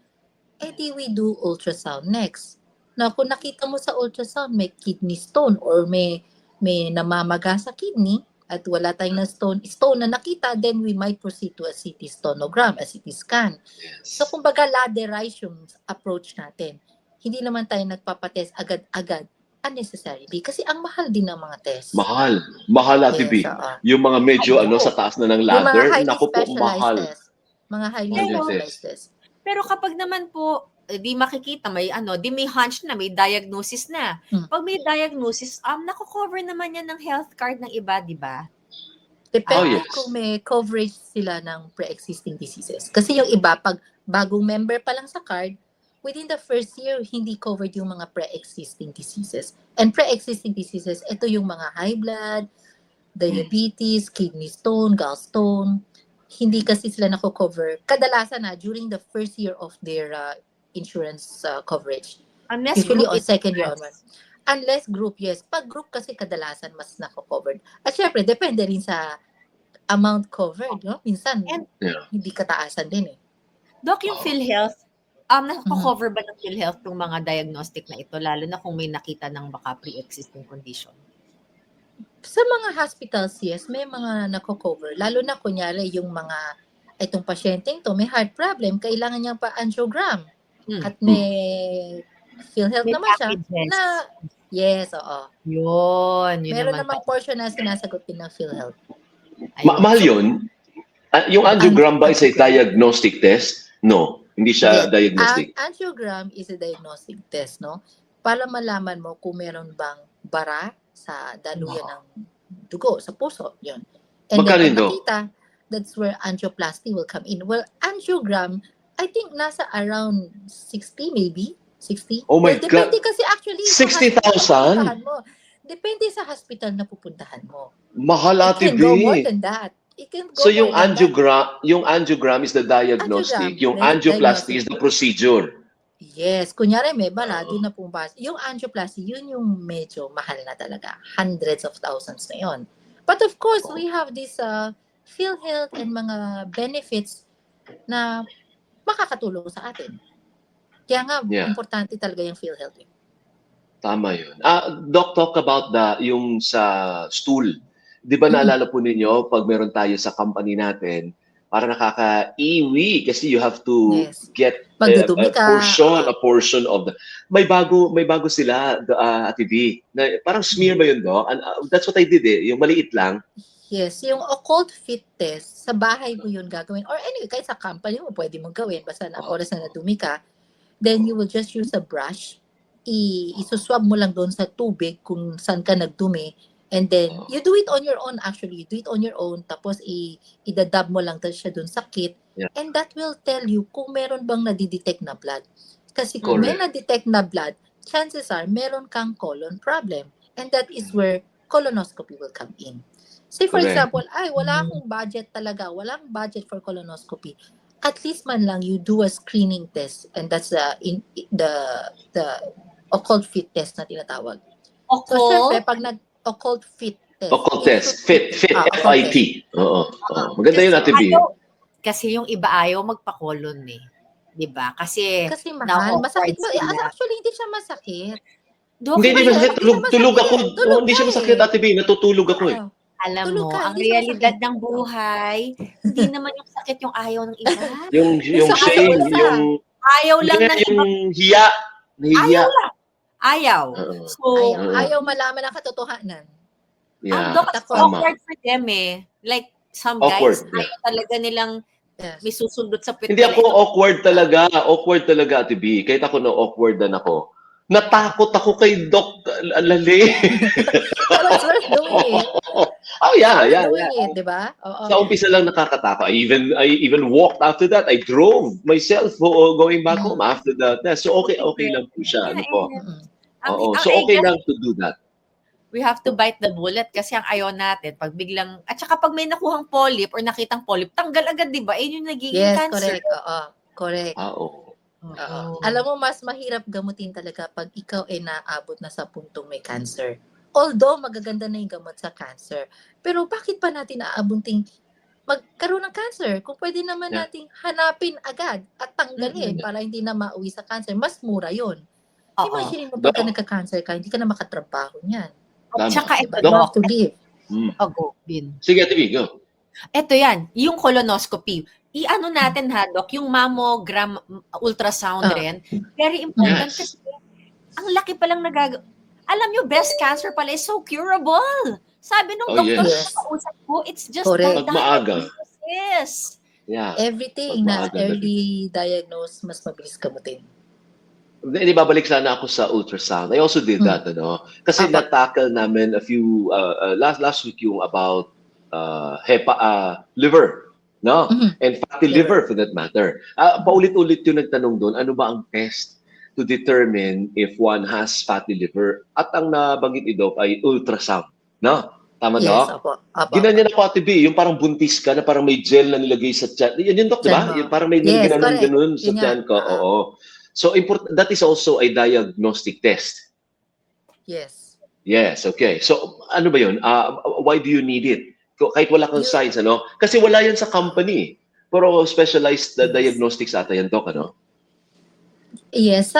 Di we do ultrasound next. Na kung nakita mo sa ultrasound may kidney stone or may namamaga sa kidney at wala tayong stone na nakita, then we might proceed to a CT stonogram, a CT scan. Yes. So kumbaga laderize yung approach natin. Hindi naman tayo nagpapatest agad-agad unnecessarily kasi ang mahal din ng mga test. Mahal Ate B. Yung mga medyo sa taas na ng Yung mga ladder, highly naku po, specialized mahal. test. Mga highly Mahal yung specialized test. Pero kapag naman po, di makikita, may may hunch na, may diagnosis na. Pag may diagnosis, nako-cover naman yan ng health card ng iba, di ba? Depende yes. kung may coverage sila ng pre-existing diseases. Kasi yung iba, pag bagong member pa lang sa card, within the first year, hindi covered yung mga pre-existing diseases. And pre-existing diseases, ito yung mga high blood, diabetes, kidney stone, gallstone. Hindi kasi sila nako-cover. Kadalasan during the first year of their insurance coverage. Unless Usually group on second year insurance. onward. Unless group, yes. Pag group kasi kadalasan mas nako-covered. At syempre, depende rin sa amount covered. No? Minsan, hindi kataasan din eh. Doc, yung PhilHealth, nako-cover ba ng PhilHealth itong mga diagnostic na ito, lalo na kung may nakita ng baka pre-existing condition? Sa mga hospitals, yes, may mga nako-cover. Lalo na kunyari yung mga, itong pasyenteng to, may heart problem, kailangan niyang pa-angiogram. At may PhilHealth May naman siya packages. na, yes, oo. Yun Meron naman namang portion na sinasagot din ng PhilHealth. Mahal yun? Yung angiogram ba is a diagnostic test? No, hindi siya diagnostic. Angiogram is a diagnostic test, no? Para malaman mo kung meron bang bara sa daluyan ng dugo, sa puso, yun. And Magkano then, yun, pag nakita, that's where angioplasty will come in. Well, angiogram, I think nasa around 60 maybe. 60. Oh my Depende God. kasi actually 60,000? Depende sa hospital na pupuntahan mo. Mahal, Ate It can B. go more than that. It can go So yung more than that. angiogram is the diagnostic, yung angioplasty is the procedure. Yes, kunyari may bara, doon na pumbas. Yung angioplasty, yun yung medyo mahal na talaga. Hundreds of thousands na yun. But of course, we have this PhilHealth and mga benefits na makakatulong sa atin. Kaya nga, importante talaga yung PhilHealth. Tama yun. Doc, talk about yung sa stool. Di ba naalala po ninyo, pag meron tayo sa company natin, para nakaka-iwi kasi you have to get a portion of the... May bago sila, Ate B. Na, parang smear ba yun, Doc? That's what I did Yung maliit lang. Yes, yung occult fit test, sa bahay mo yun gagawin. Or anyway, kahit sa company mo, pwede mong gawin. Basta na oras na nadumi ka. Then you will just use a brush. Isuswab mo lang doon sa tubig kung saan ka nagdumi. And then, you do it on your own actually. You do it on your own. Tapos, idadab mo lang siya doon sa kit. Yeah. And that will tell you kung meron bang nadidetect na blood. Kasi kung may nadetect na blood, chances are meron kang colon problem. And that is where colonoscopy will come in. Say for example, wala akong budget talaga. Walang budget for colonoscopy. At least man lang you do a screening test. And that's the occult fit test na tinatawag. So, syempre, pag occult fit test. Occult test. Fit. F-I-T. Oo. Maganda yun, Ate B. Kasi yung iba ayaw magpa-colon eh. Diba? Kasi mahal. Masakit ba? Actually, hindi siya masakit. Hindi masakit. Tulog ako. Hindi siya masakit, Ate B. Natutulog ako eh. Alam mo, ang realidad ng buhay, hindi naman yung sakit yung ayaw ng iba. yung shame, yung... Ayaw lang ng iba. Yung hiya. Nahihiya. Ayaw. So, ayaw malaman ang katotohanan. Yeah, awkward for them eh. Like, some guys, ayaw talaga nilang may susundot sa puwet. Hindi ako awkward talaga. Awkward talaga, Ate B. Kahit ako awkward na ako. Natakot ako kay Doc Lale. Pero it's worth doing it. Oh, yeah. Doing it, di ba? Sa umpisa lang nakakatakot. I even walked after that. I drove myself going back home after that. So, okay lang po siya. Ano po? So, okay lang to do that. We have to bite the bullet kasi ang ayaw natin pag biglang, at saka pag may nakuhang polyp or nakitang polyp, tanggal agad, di ba? Yung nagiging Yes, cancer. correct. Oo, correct. Oo. Oo. Alam mo, mas mahirap gamutin talaga pag ikaw ay naabot na sa puntong may cancer. Although, magaganda na yung gamot sa cancer. Pero bakit pa natin aabuting magkaroon ng cancer? Kung pwede naman Yeah. nating hanapin agad at tanggalin Mm. para hindi na mauwi sa cancer, mas mura yon. Oo. Imagine mo pagka Doc. nagka-cancer ka, hindi ka na makatrabaho niyan. At Tama. saka ito, Diba? You have Doc. to live. Go, Bin. Sige, TV, go. Ito yan, yung colonoscopy. I-ano natin ha, Doc, yung mammogram ultrasound rin. Very important Yes. kasi ang laki palang alam nyo, breast cancer pala is so curable. Sabi nung Oh, doktor yes. na kausap ko, it's just Correct. the Pag maaga. diagnosis. Yeah. Everything na Pag maaga early diagnose, mas mabilis gamutin. Hindi, babalik sana ako sa ultrasound. I also did that, ano? Kasi Apa. na-tackle namin a few, last week yung about liver, no? Mhm. And fatty liver for that matter. Paulit-ulit yung nagtanong doon, ano ba ang test to determine if one has fatty liver? At ang nabanggit ni Doc ay ultrasound, no? Tama, Yes, Doc? apo. Ginanyan ako, Ate B, yung parang buntis ka na parang may gel na nilagay sa tiyan. Yan yung Doc, di ba? Tiyan mo. Yung parang may Yes, ginanon correct. ganun sa Yun nga. tiyan ko. Oo. So, that is also a diagnostic test. Yes. Yes, okay. So, ano ba yun? Why do you need it? Kahit wala kang You- signs, ano? Kasi wala yan sa company. Pero specialized Yes. diagnostics ata yan, Doc, ano? Yes,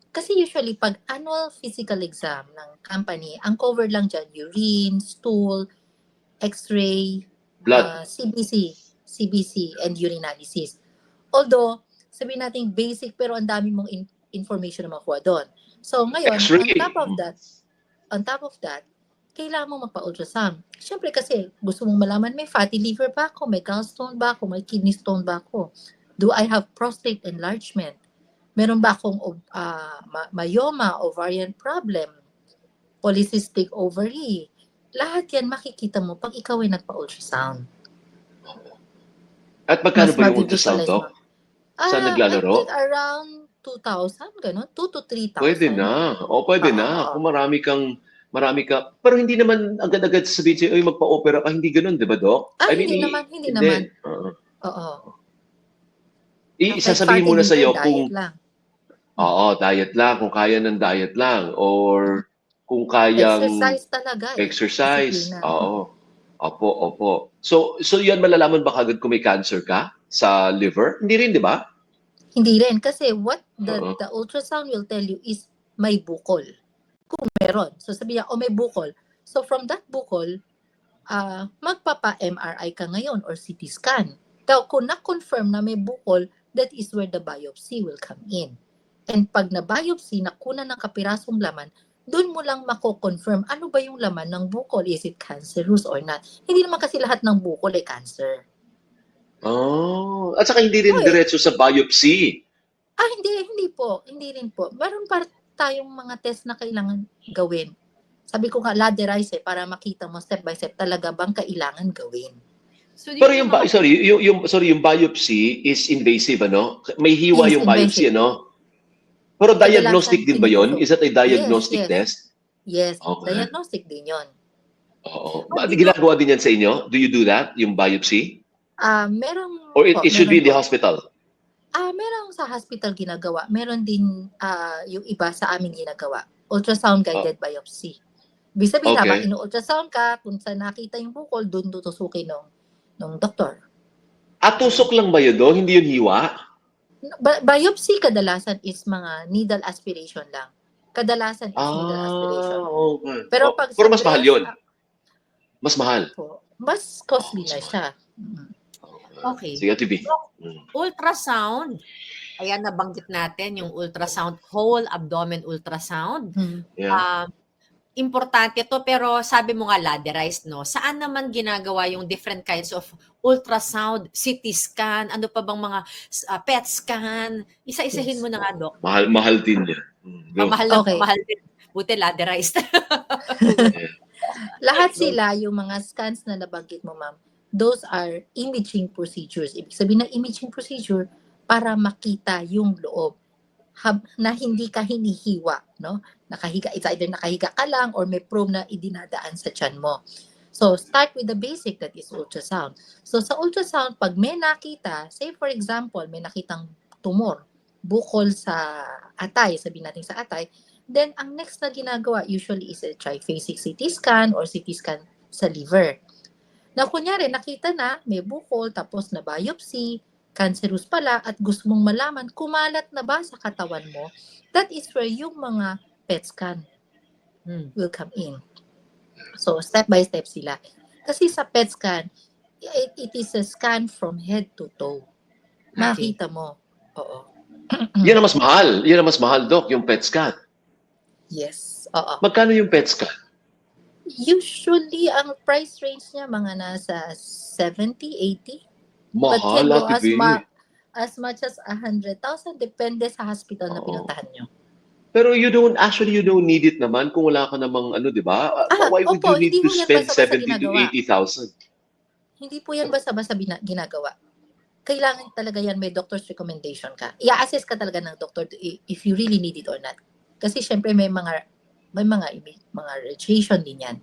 kasi usually pag annual physical exam ng company, ang cover lang dyan, urine, stool, x-ray, Blood. CBC, and urinalysis. Although, sabihin natin basic, pero ang dami mong information na makuha doon. So ngayon, X-ray. on top of that, kailangan mo magpa-ultrasound. Siyempre kasi gusto mong malaman, may fatty liver ba ako, may gallstone ba ako, may kidney stone ba ako? Do I have prostate enlargement? Meron ba akong myoma, ovarian problem, polycystic ovary? Lahat yan makikita mo pag ikaw ay nagpa-ultrasound. At magkano ba yung mabibigay ultrasound, pala Doc? Saan naglalaro? I think around 2,000, ganun. 2 to 3,000. Pwede na. O, pwede na. Kung marami ka. Pero hindi naman agad-agad sabihin sa'yo, magpa-opera ka. Hindi ganun, di ba, Doc? Hindi naman. Oo. Oo. Isasabihin muna sa'yo kung... diet lang. Oo, diet lang. Kung kaya ng diet lang. Or kung kayang... Exercise talaga. Exercise. Disiplina. Oo. Opo. So yan malalaman ba kagad kung may cancer ka sa liver? Hindi rin, di ba? Hindi rin. Kasi what Oo. the ultrasound will tell you is may bukol. Kung meron. So sabi niya, may bukol. So from that bukol, magpapa-MRI ka ngayon or CT scan. Kung na-confirm na may bukol, that is where the biopsy will come in. And pag na-biopsy, nakuna ng kapirasong laman, doon mo lang mako-confirm ano ba yung laman ng bukol. Is it cancerous or not? Hindi naman kasi lahat ng bukol ay cancer. Oh, at saka hindi rin diretso sa biopsy. Hindi po. Hindi rin po. Meron pa tayong mga test na kailangan gawin. Sabi ko nga, laderize para makita mo step by step talaga bang kailangan gawin. So, Pero yung biopsy is invasive, ano? May hiwa Is yung biopsy, invasive. ano? Pero diagnostic Kadalasan din ba yun? tinutusok. Is that a diagnostic Yes. test? Yes, Okay. diagnostic din yon. Oo. Ginagawa din yan sa inyo? Do you do that, yung biopsy? Merong Or it should be in the po. hospital? Merong sa hospital ginagawa. Meron din yung iba sa amin ginagawa. Ultrasound guided biopsy. Ibig sabihin, Okay. habang ino-ultrasound ka, kung saan nakita yung bukol, doon tutusukin ng doktor. At tusok lang ba yun doon? Hindi yun hiwa? Biopsy kadalasan is mga needle aspiration lang. Kadalasan is needle aspiration. Okay. Pero pag pero sa mas mahal breast, yun. Mas mahal. mas costly Mas na mahal. siya. Okay. Sige, TV. Ultrasound. Ayan, nabanggit natin yung ultrasound, whole abdomen ultrasound. Yeah. Importante to, pero sabi mo nga laderized, no? Saan naman ginagawa yung different kinds of ultrasound, CT scan, ano pa bang mga PET scan? Isa-isahin mo na nga, Doc. Mahal din yan. Go. Mahal din. Buti laderized. Lahat sila, yung mga scans na nabanggit mo, ma'am, those are imaging procedures. Ibig sabihin ng imaging procedure para makita yung loob. na hindi ka hinihiwa, no? Nakahiga, it's either nakahiga ka lang or may probe na idinadaan sa tiyan mo. So, start with the basic, that is ultrasound. So, sa ultrasound, pag may nakita, say for example, may nakitang tumor, bukol sa atay, sabihin natin sa atay, then ang next na ginagawa usually is a triphasic CT scan or CT scan sa liver. Na kunyari, nakita na, may bukol, tapos na biopsy, cancerous pala, at gusto mong malaman, kumalat na ba sa katawan mo, that is where yung mga PET scan will come in. So, step by step sila. Kasi sa PET scan, it is a scan from head to toe. Makita mo. Oo. Yan ang mas mahal. Yan ang mas mahal, Doc, yung PET scan. Yes. Oo. Magkano yung PET scan? Usually, ang price range niya mga nasa 70, 80. But can Mahal, go Ate B. as much as 100,000. Depende sa hospital na Oo. pinuntahan nyo. Pero you don't need it naman kung wala ka namang ano, di ba? Why would opo, you need hindi to ho yan spend basta-basta 70 to ginagawa. 80,000? Hindi po yan basta-basta ginagawa. Kailangan talaga yan may doctor's recommendation ka. I-assess ka talaga ng doctor if you really need it or not. Kasi syempre may mga radiation din yan.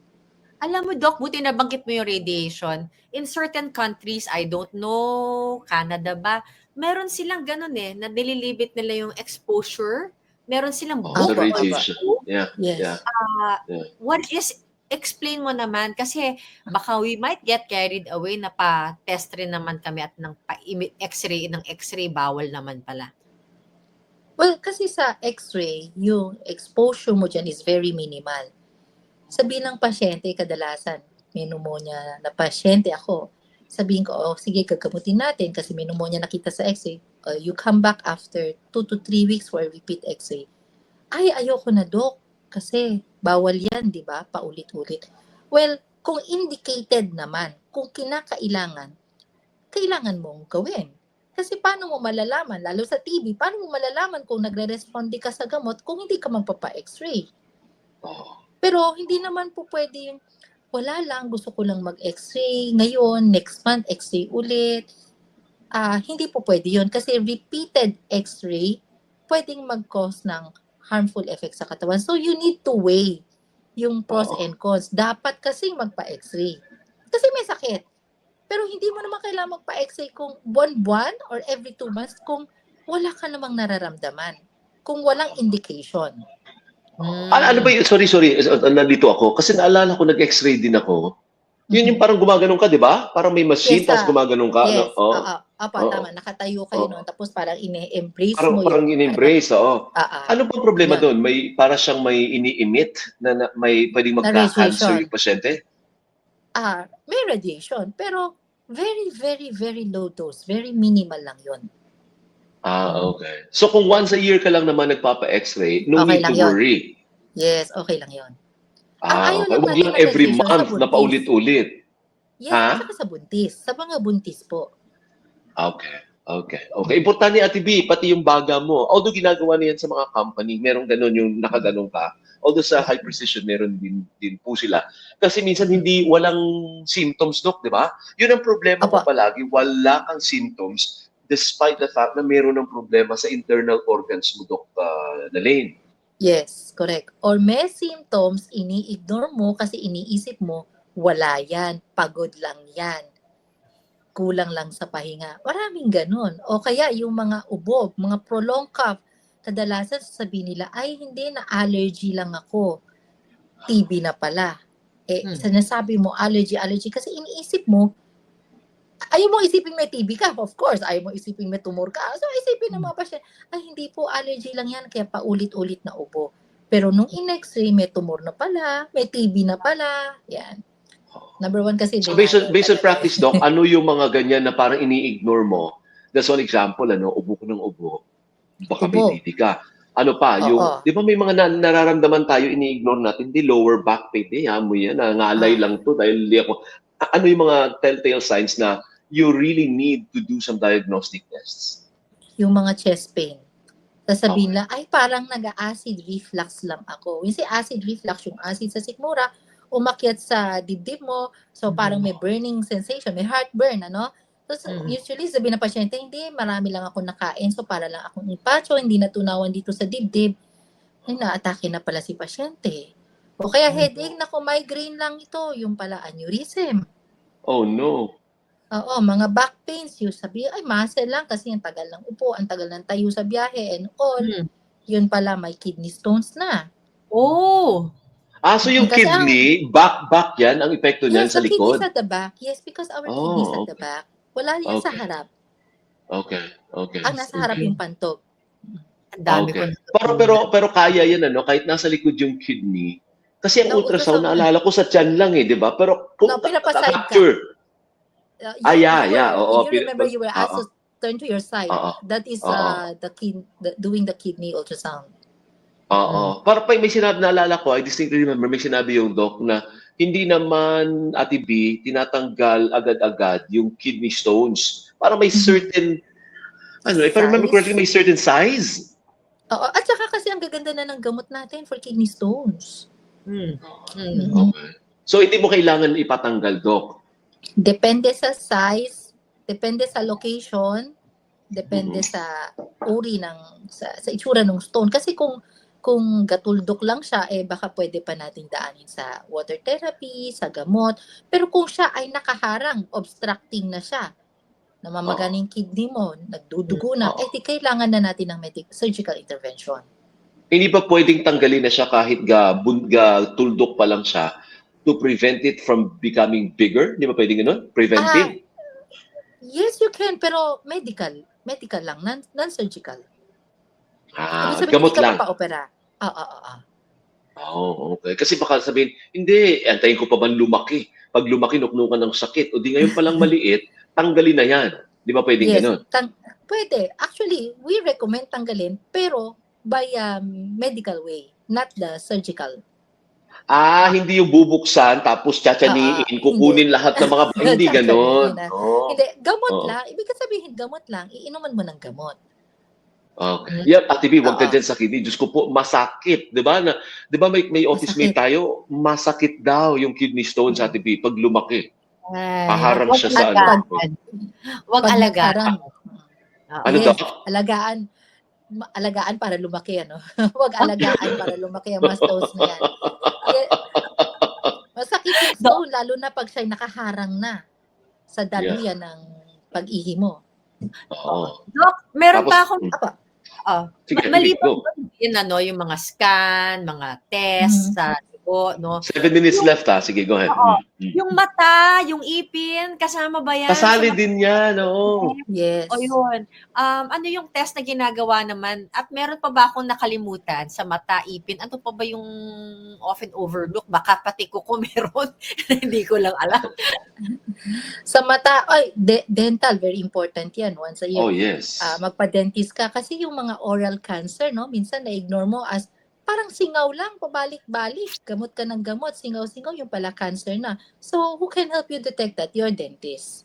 Alam mo, Doc, buti nabanggit mo yung radiation. In certain countries, I don't know, Canada ba, meron silang ganun na nililibit nila yung exposure. Meron silang Oh, the Opo, radiation. Yeah. Yes. Yeah. What is, explain mo naman, kasi baka we might get carried away na pa-test rin naman kami at ng x-ray, bawal naman pala. Well, kasi sa x-ray, yung exposure mo dyan is very minimal. Sabihin ng pasyente, kadalasan, may pneumonia na pasyente ako, sabihin ko, sige, gagamutin natin kasi may pneumonia nakita sa x-ray. You come back after 2 to 3 weeks for a repeat x-ray. Ay, ayoko na, Doc, kasi bawal yan, di ba? Paulit-ulit. Well, kung indicated naman, kung kinakailangan, kailangan mong gawin. Kasi paano mo malalaman, lalo sa TB, paano mo malalaman kung nagre-responde ka sa gamot kung hindi ka magpapa-x-ray? Pero hindi naman po pwede yung, wala lang, gusto ko lang mag-x-ray ngayon, next month, x-ray ulit. Hindi po pwede yun kasi repeated x-ray pwedeng mag-cause ng harmful effects sa katawan. So you need to weigh yung pros and cons. Dapat kasi magpa-x-ray. Kasi may sakit. Pero hindi mo naman kailangan magpa-x-ray kung buwan-buwan or every 2 months kung wala ka namang nararamdaman. Kung walang indication. Ano ba yun? Sorry. Nandito ako. Kasi naalala ko, nag-x-ray din ako. Yun yung parang gumaganong ka, di ba? Parang may machine, Yes, tapos gumaganong ka. Yes. Oo. Tama. Nakatayo kayo noon. Tapos parang ine-embrace mo Parang in-embrace, oo. Ano pang problema Yun. doon? Para siyang may ini-emit na may pwedeng magka-cancer yung pasyente? May radiation. Pero very, very, very low dose. Very minimal lang yun. Okay. So kung once a year ka lang naman nagpapa-x-ray, no Okay need to lang yun. worry. Yes, okay lang yun. Okay. lang Huwag natin lang ng every radiation sa month na buntis. paulit-ulit. Yes, at saka sa buntis. Sa mga buntis po. Okay. Importante, Ate B, pati yung baga mo. Although ginagawa na yan sa mga company, meron ganun yung nakaganong ka. Although sa high precision, meron din po sila. Kasi minsan walang symptoms, Doc, di ba? Yun ang problema ko palagi. Wala kang symptoms despite the fact na meron ng problema sa internal organs mo, Doc Nalaine. Yes, correct. Or may symptoms, ini-ignore mo kasi iniisip mo, wala yan, pagod lang yan, kulang lang sa pahinga. Maraming ganun. O kaya yung mga ubo, mga prolonged cough, kadalasan sasabihin nila, ay hindi na allergy lang ako, TB na pala. Sinasabi mo allergy kasi iniisip mo, ayaw mo isipin may TB ka, of course. Ayaw mo isipin may tumor ka. So, isipin ng mga pasyente, ay, hindi po, allergy lang yan, kaya paulit-ulit na ubo. Pero nung in-x-ray, may tumor na pala, may TB na pala. Yan. Number 1 kasi. So, based on practice, Doc, ano yung mga ganyan na parang ini-ignore mo? That's one example, ubo ko ng ubo. Baka may TB ka. Ano pa, di ba may mga nararamdaman tayo, ini-ignore natin, di lower back pain, mo yan, nangalay lang to dahil di ako. Ano yung mga telltale signs na you really need to do some diagnostic tests? Yung mga chest pain. Sasabihin lang, ay parang nag-acid reflux lang ako. Yung si acid reflux, yung acid sa sikmura, umakyat sa dibdib mo, so parang may burning sensation, may heartburn, Tapos Mm. usually sabi ng pasyente, hindi, marami lang ako nakain, so para lang akong ipacho, hindi natunawan dito sa dibdib. Ay, naatake na pala si pasyente. O kaya headache, naku, migraine lang ito, yung pala aneurysm. Oh no. Oo, mga back pains, yung sabi, ay muscle lang kasi ang tagal ng upo, ang tagal ng tayo sa biyahe and all. Mm. Yun pala, may kidney stones na. Oh. So yung Kasi kidney, back yan, ang epekto niyan yes, sa the kidneys likod? at the back. Yes, because our kidneys at the Okay. back. Wala yan sa Okay. harap. Okay. Ang nasa harap Sige. yung pantog. Ang dami ko Okay. natutunan. Pero kaya yan ano, kahit nasa likod yung kidney. Kasi ang No, ultrasound, ultrasound yan. naalala ko sa tiyan lang di ba? Pero No, kung pinapaside ka. capture. You Oo. remember you were asked Oo. to turn to your side. Oo. That is Oo. doing the kidney ultrasound. Oo. Para pa may sinabi, naalala ko, I distinctly remember, may sinabi yung doc na hindi naman, Ate B, tinatanggal agad-agad yung kidney stones. Para may certain, if I remember Size. correctly, may certain size. Oo, at saka kasi ang gaganda na ng gamot natin for kidney stones. Mm. Okay. So, hindi mo kailangan ipatanggal, doc. Depende sa size, depende sa location, depende sa uri ng sa itsura ng stone. Kasi kung gatuldok lang siya, baka pwede pa nating daanin sa water therapy, sa gamot. Pero kung siya ay nakaharang, obstructing na siya, namamaganing kidney mo, nagdudugo na, di kailangan na natin ng surgical intervention. Hindi pa pwedeng tanggalin na siya kahit tuldok pa lang siya to prevent it from becoming bigger? Hindi ba pwedeng ganun? Preventing? Yes, you can, pero medical lang, non-surgical. Ibig sabihin, Gamot hindi ka lang. pa-opera. Okay. Kasi baka sabihin, hindi, antayin ko pa ba lumaki? Pag lumaki, nuknukan ng sakit. O di ngayon palang maliit, tanggalin na yan. Di ba pwedeng ganun? Pwede. Actually, we recommend tanggalin, pero by medical way, not the surgical. Hindi yung bubuksan, tapos tsatsaniin, kukunin lahat ng mga, hindi ganun. Hindi, gamot lang. Ibig sabihin, gamot lang, iinuman mo ng gamot. Okay. Yeah, Ate B, huwag ka dyan sa kidney. Diyos ko po, masakit. Di ba may office mate tayo, masakit daw yung kidney stones, Ate B, pag lumaki. Haharang siya sa Huwag alagaan. Ano daw? Alagaan para lumaki, ano? Huwag alagaan para lumaki ang mga stones na yan. Masakit yung stone, lalo na pag siya'y nakaharang na sa daluyan ng pag-ihi mo. Doc, meron pa akong maliban yung mga scan, mga test sa dugo, no? 7 minutes left Sige, go ahead. Yung mata, yung ipin, kasama ba yan? Kasali din yan, oo. Yes. O yun. Ano yung test na ginagawa naman? At meron pa ba akong nakalimutan sa mata, ipin? Ano pa ba yung often overlook? Baka pati ko meron. Hindi ko lang alam. Sa mata, dental, very important yan once a year. Oh, yes. Magpa-dentist ka. Kasi yung mga oral cancer, no, minsan na-ignore mo as parang singaw lang, pabalik-balik. Gamot ka ng gamot, singaw-singaw, yung pala cancer na. So, who can help you detect that? Your dentist.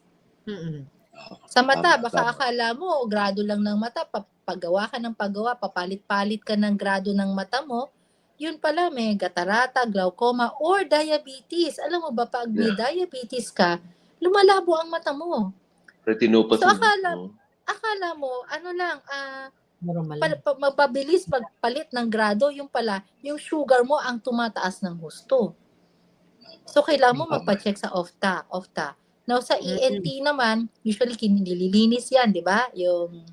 Sa mata, baka akala mo, grado lang ng mata, paggawa ka ng paggawa, papalit-palit ka ng grado ng mata mo, yun pala may catarata, glaucoma, or diabetes. Alam mo ba, pag may diabetes ka, lumalabo ang mata mo. Retinopathy. So, akala mo, mapabilis magpalit ng grado, yung pala, yung sugar mo ang tumataas ng husto. So, kailangan mo magpa-check sa OFTA. Now, sa ENT naman, usually nililinis yan, di ba? Yung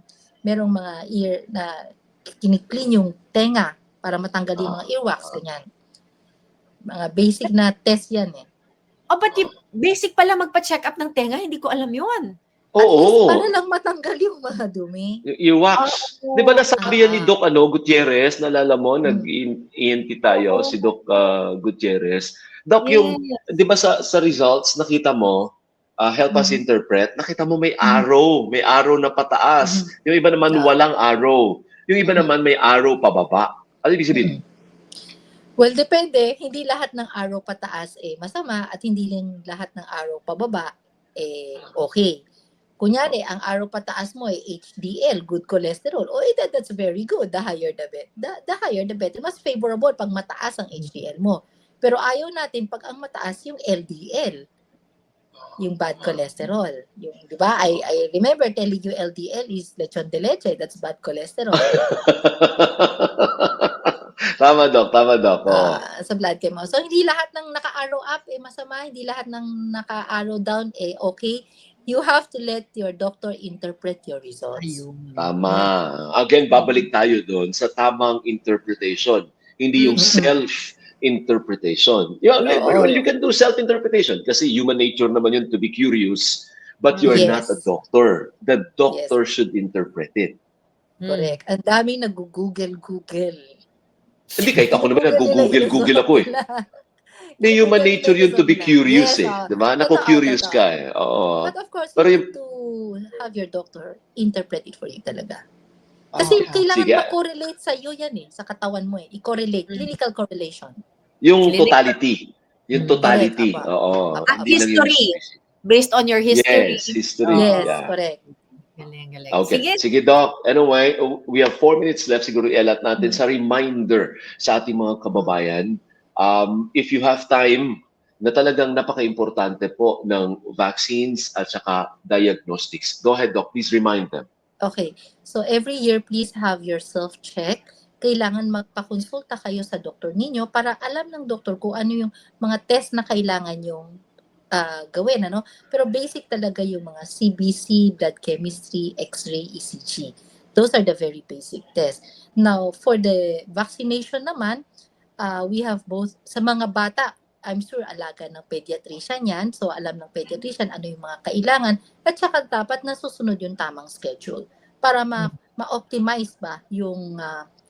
merong mga ear na kiniklean yung tenga para matanggal yung mga earwax, ganyan. Mga basic na test yan pati basic pala magpa-check up ng tenga, hindi ko alam yun. At least para lang matanggal yung mga dumi. Earwax. Di ba nasabi yan ni Doc Gutierrez? Nalala mo, nag-ENT tayo, si Doc Gutierrez. Doc, yung, di ba sa results, nakita mo, help us interpret, nakita mo may arrow na pataas. Yung iba naman walang arrow. Yung iba naman may arrow pababa. Ano ibig sabihin? Well, depende. Hindi lahat ng arrow pataas masama at hindi rin lahat ng arrow pababa okay. Kunyari, ang arrow pataas mo HDL, good cholesterol. That's very good. The higher the better. The higher the better. Mas favorable pag mataas ang HDL mo. Pero ayaw natin pag ang mataas yung LDL. yung bad cholesterol. Yung, di ba? I remember telling you LDL is lechon de leche. That's bad cholesterol. Tama, Doc. Tama, Doc. Oo. Sa blood chem mo. So, hindi lahat ng naka-arrow up masama. Hindi lahat ng naka-arrow down okay. You have to let your doctor interpret your results. Ayun. Tama. Again, babalik tayo doon sa tamang interpretation. Hindi yung self-interpretation. Well, you can do self-interpretation kasi human nature naman yun to be curious, but you are not a doctor. The doctor should interpret it. Correct. Ang daming nag-google. Hindi, kahit ako naman nag-google ako eh. Hindi, human nature yun to be curious Diba? Nako-curious ka eh. Oo. But of course, you have to have your doctor interpret it for you talaga. Kasi kailangan ma-correlate sa iyo yan sa katawan mo I-correlate. Clinical correlation. Yung totality. Yung totality. Correct, Oo. At history. Based on your history. Yes, history. Yes, correct. Galing. Okay. Sige, Doc. Anyway, we have 4 minutes left. Siguro i-allot natin sa reminder sa ating mga kababayan. If you have time, na talagang napaka-importante po ng vaccines at saka diagnostics. Go ahead, Doc. Please remind them. Okay. So every year, please have your self-check. Kailangan magpakonsulta kayo sa doktor ninyo para alam ng doktor kung ano yung mga test na kailangan yung gawin. Pero basic talaga yung mga CBC, blood chemistry, X-ray, ECG. Those are the very basic tests. Now, for the vaccination naman, we have both sa mga bata. I'm sure alaga ng pediatrician yan. So, alam ng pediatrician ano yung mga kailangan. At saka dapat nasusunod yung tamang schedule para ma-optimize ba yung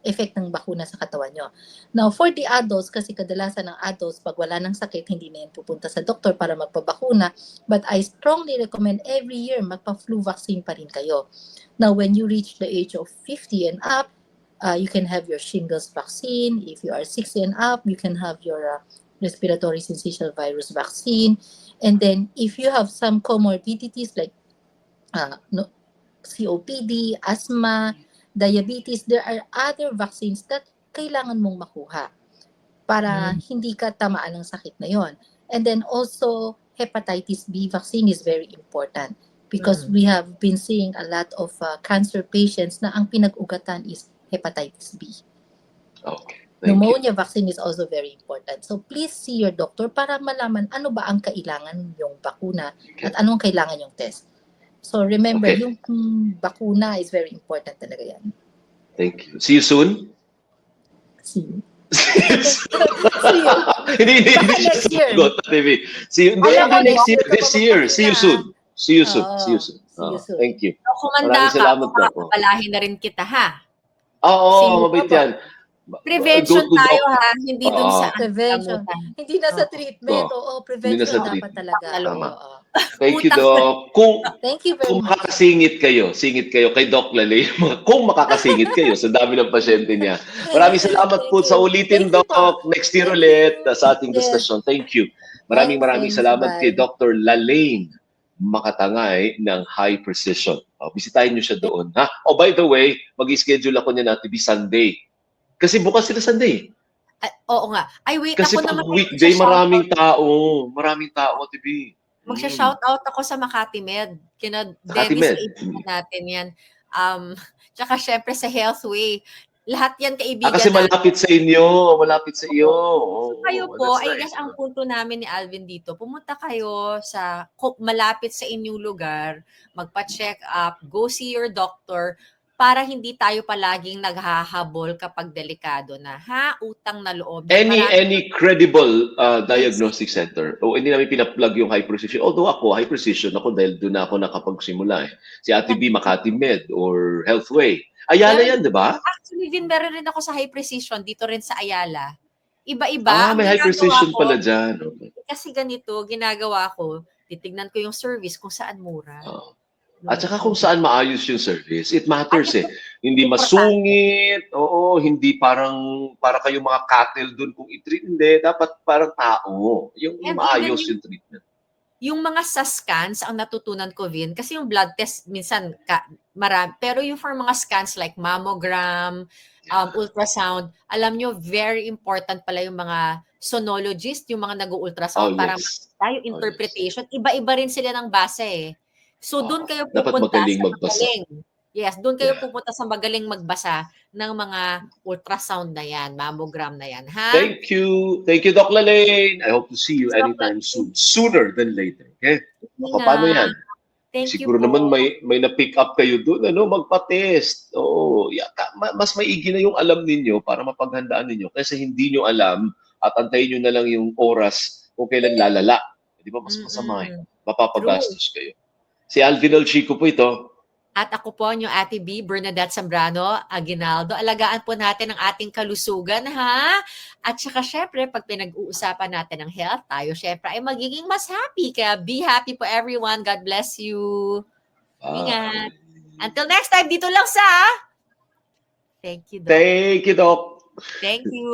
effect ng bakuna sa katawan nyo. Now, for the adults, kasi kadalasan ng adults, pag wala ng sakit, hindi na yan pupunta sa doktor para magpabakuna. But I strongly recommend every year magpa-flu vaccine pa rin kayo. Now, when you reach the age of 50 and up, you can have your shingles vaccine. If you are 60 and up, you can have your respiratory syncytial virus vaccine. And then if you have some comorbidities like COPD, asthma, diabetes, there are other vaccines that kailangan mong makuha para hindi ka tamaan ng sakit na yon. And then also hepatitis B vaccine is very important because we have been seeing a lot of cancer patients na ang pinag-ugatan is hepatitis B. Okay. Pneumonia vaccine is also very important. So please see your doctor para malaman ano ba ang kailangan yung bakuna at anong kailangan yung test. So remember, yung bakuna is very important talaga yan. Thank you. See you soon? See you. Hindi. Next year. See you next year. This year. See you soon. See you soon. Thank you. Kumanda ka, papalahin na rin kita ha. Oo, mabait yan. Prevention tayo ha, hindi dun sa prevention. Hindi na sa treatment. Prevention dapat talaga. Thank you, Doc. Thank you very much. Makakasingit kayo kay Doc Lale. Kung makakasingit kayo sa dami ng pasyente niya. Maraming salamat po sa ulitin, Doc. Next year ulit sa ating discussion. Thank you. Maraming salamat kay Dr. Lalaine Makatangay ng High Precision. Bisitahin niyo siya doon. Ha? By the way, mag-schedule ako niya na TV Sunday. Kasi bukas sila Sunday. Oo nga. Ay, wait. Kasi ako pag naman weekday, maraming tao, TV. Magsha-shoutout ako sa Makati Med. Kina Debbie natin yan. Tsaka syempre sa Healthway. Lahat yan kaibigan kasi malapit sa inyo. Malapit sa iyo. So kayo po, I guess ang punto namin ni Alvin dito, pumunta kayo sa malapit sa inyong lugar, magpa-check up, go see your doctor, para hindi tayo palaging naghahabol kapag delikado na. Utang na loob. Any credible diagnostic center. Hindi namin pinaplug yung High Precision. Although ako, High Precision ako dahil doon ako nakapagsimula. Si Ate B, Makati Med or Healthway. Ayala yan, di ba? Actually, meron rin ako sa High Precision, dito rin sa Ayala. Iba-iba. May High Precision pala dyan. Okay. Kasi ganito, ginagawa ko, titignan ko yung service kung saan mura. At saka kung saan maayos yung service. It matters Hindi masungit, hindi para kayong mga cattle doon kung i-treat. Hindi, dapat parang tao. Yung maayos yung treatment. Yung mga sa scans, ang natutunan ko, Vin, kasi yung blood test, minsan, marami. Pero yung for mga scans like mammogram, ultrasound, alam nyo, very important pala yung mga sonologist, yung mga Oh, nag-ultrasound para yes. tayo Oh, yes. interpretation, iba-iba rin sila ng basa eh. So doon Oo. kayo Dapat pupunta magaling sa magbasa. magaling. Yes, doon kayo Yeah. pupunta sa magaling magbasa ng mga ultrasound na yan, mammogram na yan, ha? Thank you. Thank you, Doc Lalaine. I hope to see you Doc anytime soon. Sooner than later. Okay? Sige O, paano nga. yan? Thank you Siguro naman po. may na-pick up kayo doon, ano, magpa-test. Oo, mas maigi na yung alam ninyo para mapaghandaan ninyo kasi hindi nyo alam at antayin nyo na lang yung oras kung kailan lalala. Di ba? Mas masama eh. Mm-mm. Mapapagastos kayo. Si Alvin Alchico po ito. At ako po, yung Ate B, Bernadette Zambrano Aguinaldo. Alagaan po natin ang ating kalusugan, ha? At saka syempre, pag pinag-uusapan natin ng health, tayo syempre ay magiging mas happy. Kaya be happy po everyone. God bless you. Ingat. Until next time, dito lang sa... Thank you, Doc. Thank you, Doc. Thank you.